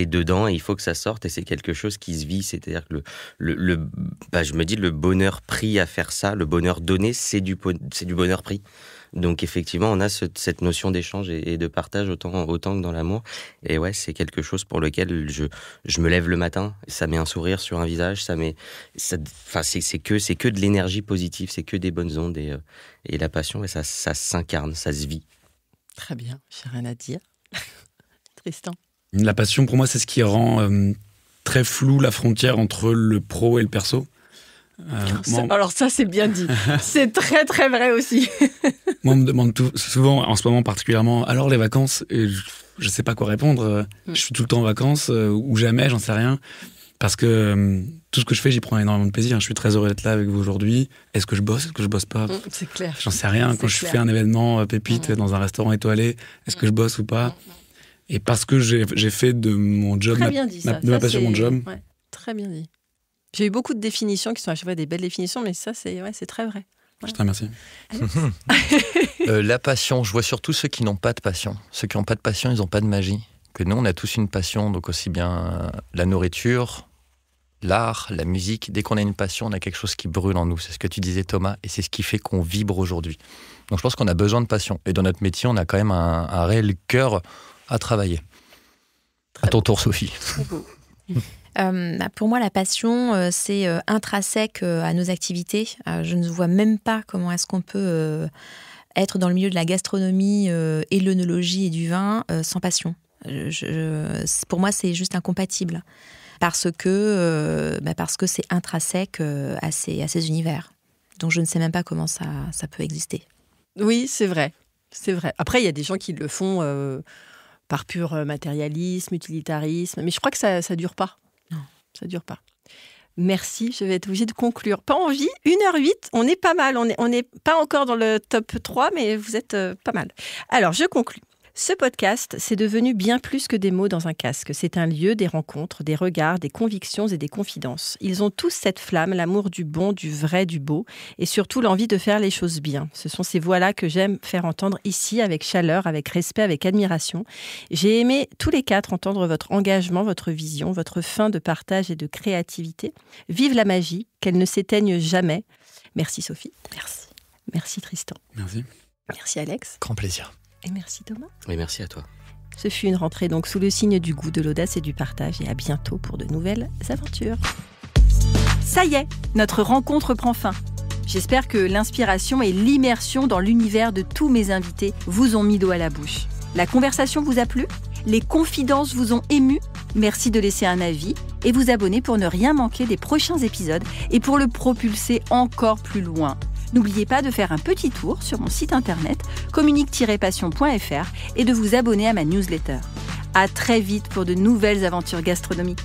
D: dedans et il faut que ça sorte et c'est quelque chose qui se vit. C'est-à-dire que je me dis le bonheur pris à faire ça, le bonheur donné, c'est du bonheur pris. Donc effectivement, on a cette notion d'échange et de partage autant que dans l'amour. Et ouais, c'est quelque chose pour lequel je me lève le matin, ça met un sourire sur un visage, c'est que de l'énergie positive, c'est que des bonnes ondes et la passion, et ça s'incarne, ça se vit.
A: Très bien, j'ai rien à dire. Tristan.
E: La passion, pour moi, c'est ce qui rend très floue la frontière entre le pro et le perso.
A: Alors ça, c'est bien dit. C'est très, très vrai aussi.
E: Moi, on me demande souvent, en ce moment particulièrement, alors les vacances, et je ne sais pas quoi répondre. Je suis tout le temps en vacances, ou jamais, j'en sais rien. Parce que tout ce que je fais, j'y prends énormément de plaisir. Je suis très heureux d'être là avec vous aujourd'hui. Est-ce que je bosse ? Est-ce que je bosse pas ?
A: C'est clair.
E: J'en sais rien. Quand je fais un événement pépite dans un restaurant étoilé, est-ce que je bosse ou pas ? Et parce que j'ai fait de mon job, de ma passion, mon job.
A: Ouais, très bien dit. J'ai eu beaucoup de définitions qui sont à chaque fois des belles définitions, mais ça, c'est très vrai. Ouais.
E: Je te remercie.
C: La passion, je vois surtout ceux qui n'ont pas de passion. Ceux qui n'ont pas de passion, ils n'ont pas de magie. Que nous, on a tous une passion, donc aussi bien la nourriture, l'art, la musique. Dès qu'on a une passion, on a quelque chose qui brûle en nous. C'est ce que tu disais, Thomas, et c'est ce qui fait qu'on vibre aujourd'hui. Donc je pense qu'on a besoin de passion. Et dans notre métier, on a quand même un réel cœur à travailler. À ton tour, Sophie.
A: Très beau.
B: Pour moi, la passion, c'est intrinsèque à nos activités. Je ne vois même pas comment est-ce qu'on peut être dans le milieu de la gastronomie et de l'œnologie et du vin sans passion. Pour moi, c'est juste incompatible parce que c'est intrinsèque à ces univers. Donc, je ne sais même pas comment ça peut exister.
A: Oui, c'est vrai. C'est vrai. Après, il y a des gens qui le font par pur matérialisme, utilitarisme, mais je crois que ça ne dure pas. Non, ça ne dure pas. Merci, je vais être obligée de conclure. Pas envie, 1h08, on est pas mal. On n'est pas encore dans le top 3, mais vous êtes pas mal. Alors, je conclue. Ce podcast, c'est devenu bien plus que des mots dans un casque. C'est un lieu des rencontres, des regards, des convictions et des confidences. Ils ont tous cette flamme, l'amour du bon, du vrai, du beau, et surtout l'envie de faire les choses bien. Ce sont ces voix-là que j'aime faire entendre ici, avec chaleur, avec respect, avec admiration. J'ai aimé tous les 4 entendre votre engagement, votre vision, votre faim de partage et de créativité. Vive la magie, qu'elle ne s'éteigne jamais. Merci Sophie. Merci. Merci Tristan.
E: Merci.
A: Merci Alex.
C: Grand plaisir.
A: Et merci Thomas.
D: Et merci à toi.
A: Ce fut une rentrée donc sous le signe du goût, de l'audace et du partage. Et à bientôt pour de nouvelles aventures. Ça y est, notre rencontre prend fin. J'espère que l'inspiration et l'immersion dans l'univers de tous mes invités vous ont mis l'eau à la bouche. La conversation vous a plu ? Les confidences vous ont ému ? Merci de laisser un avis et vous abonner pour ne rien manquer des prochains épisodes et pour le propulser encore plus loin. N'oubliez pas de faire un petit tour sur mon site internet communique-passion.fr et de vous abonner à ma newsletter. À très vite pour de nouvelles aventures gastronomiques.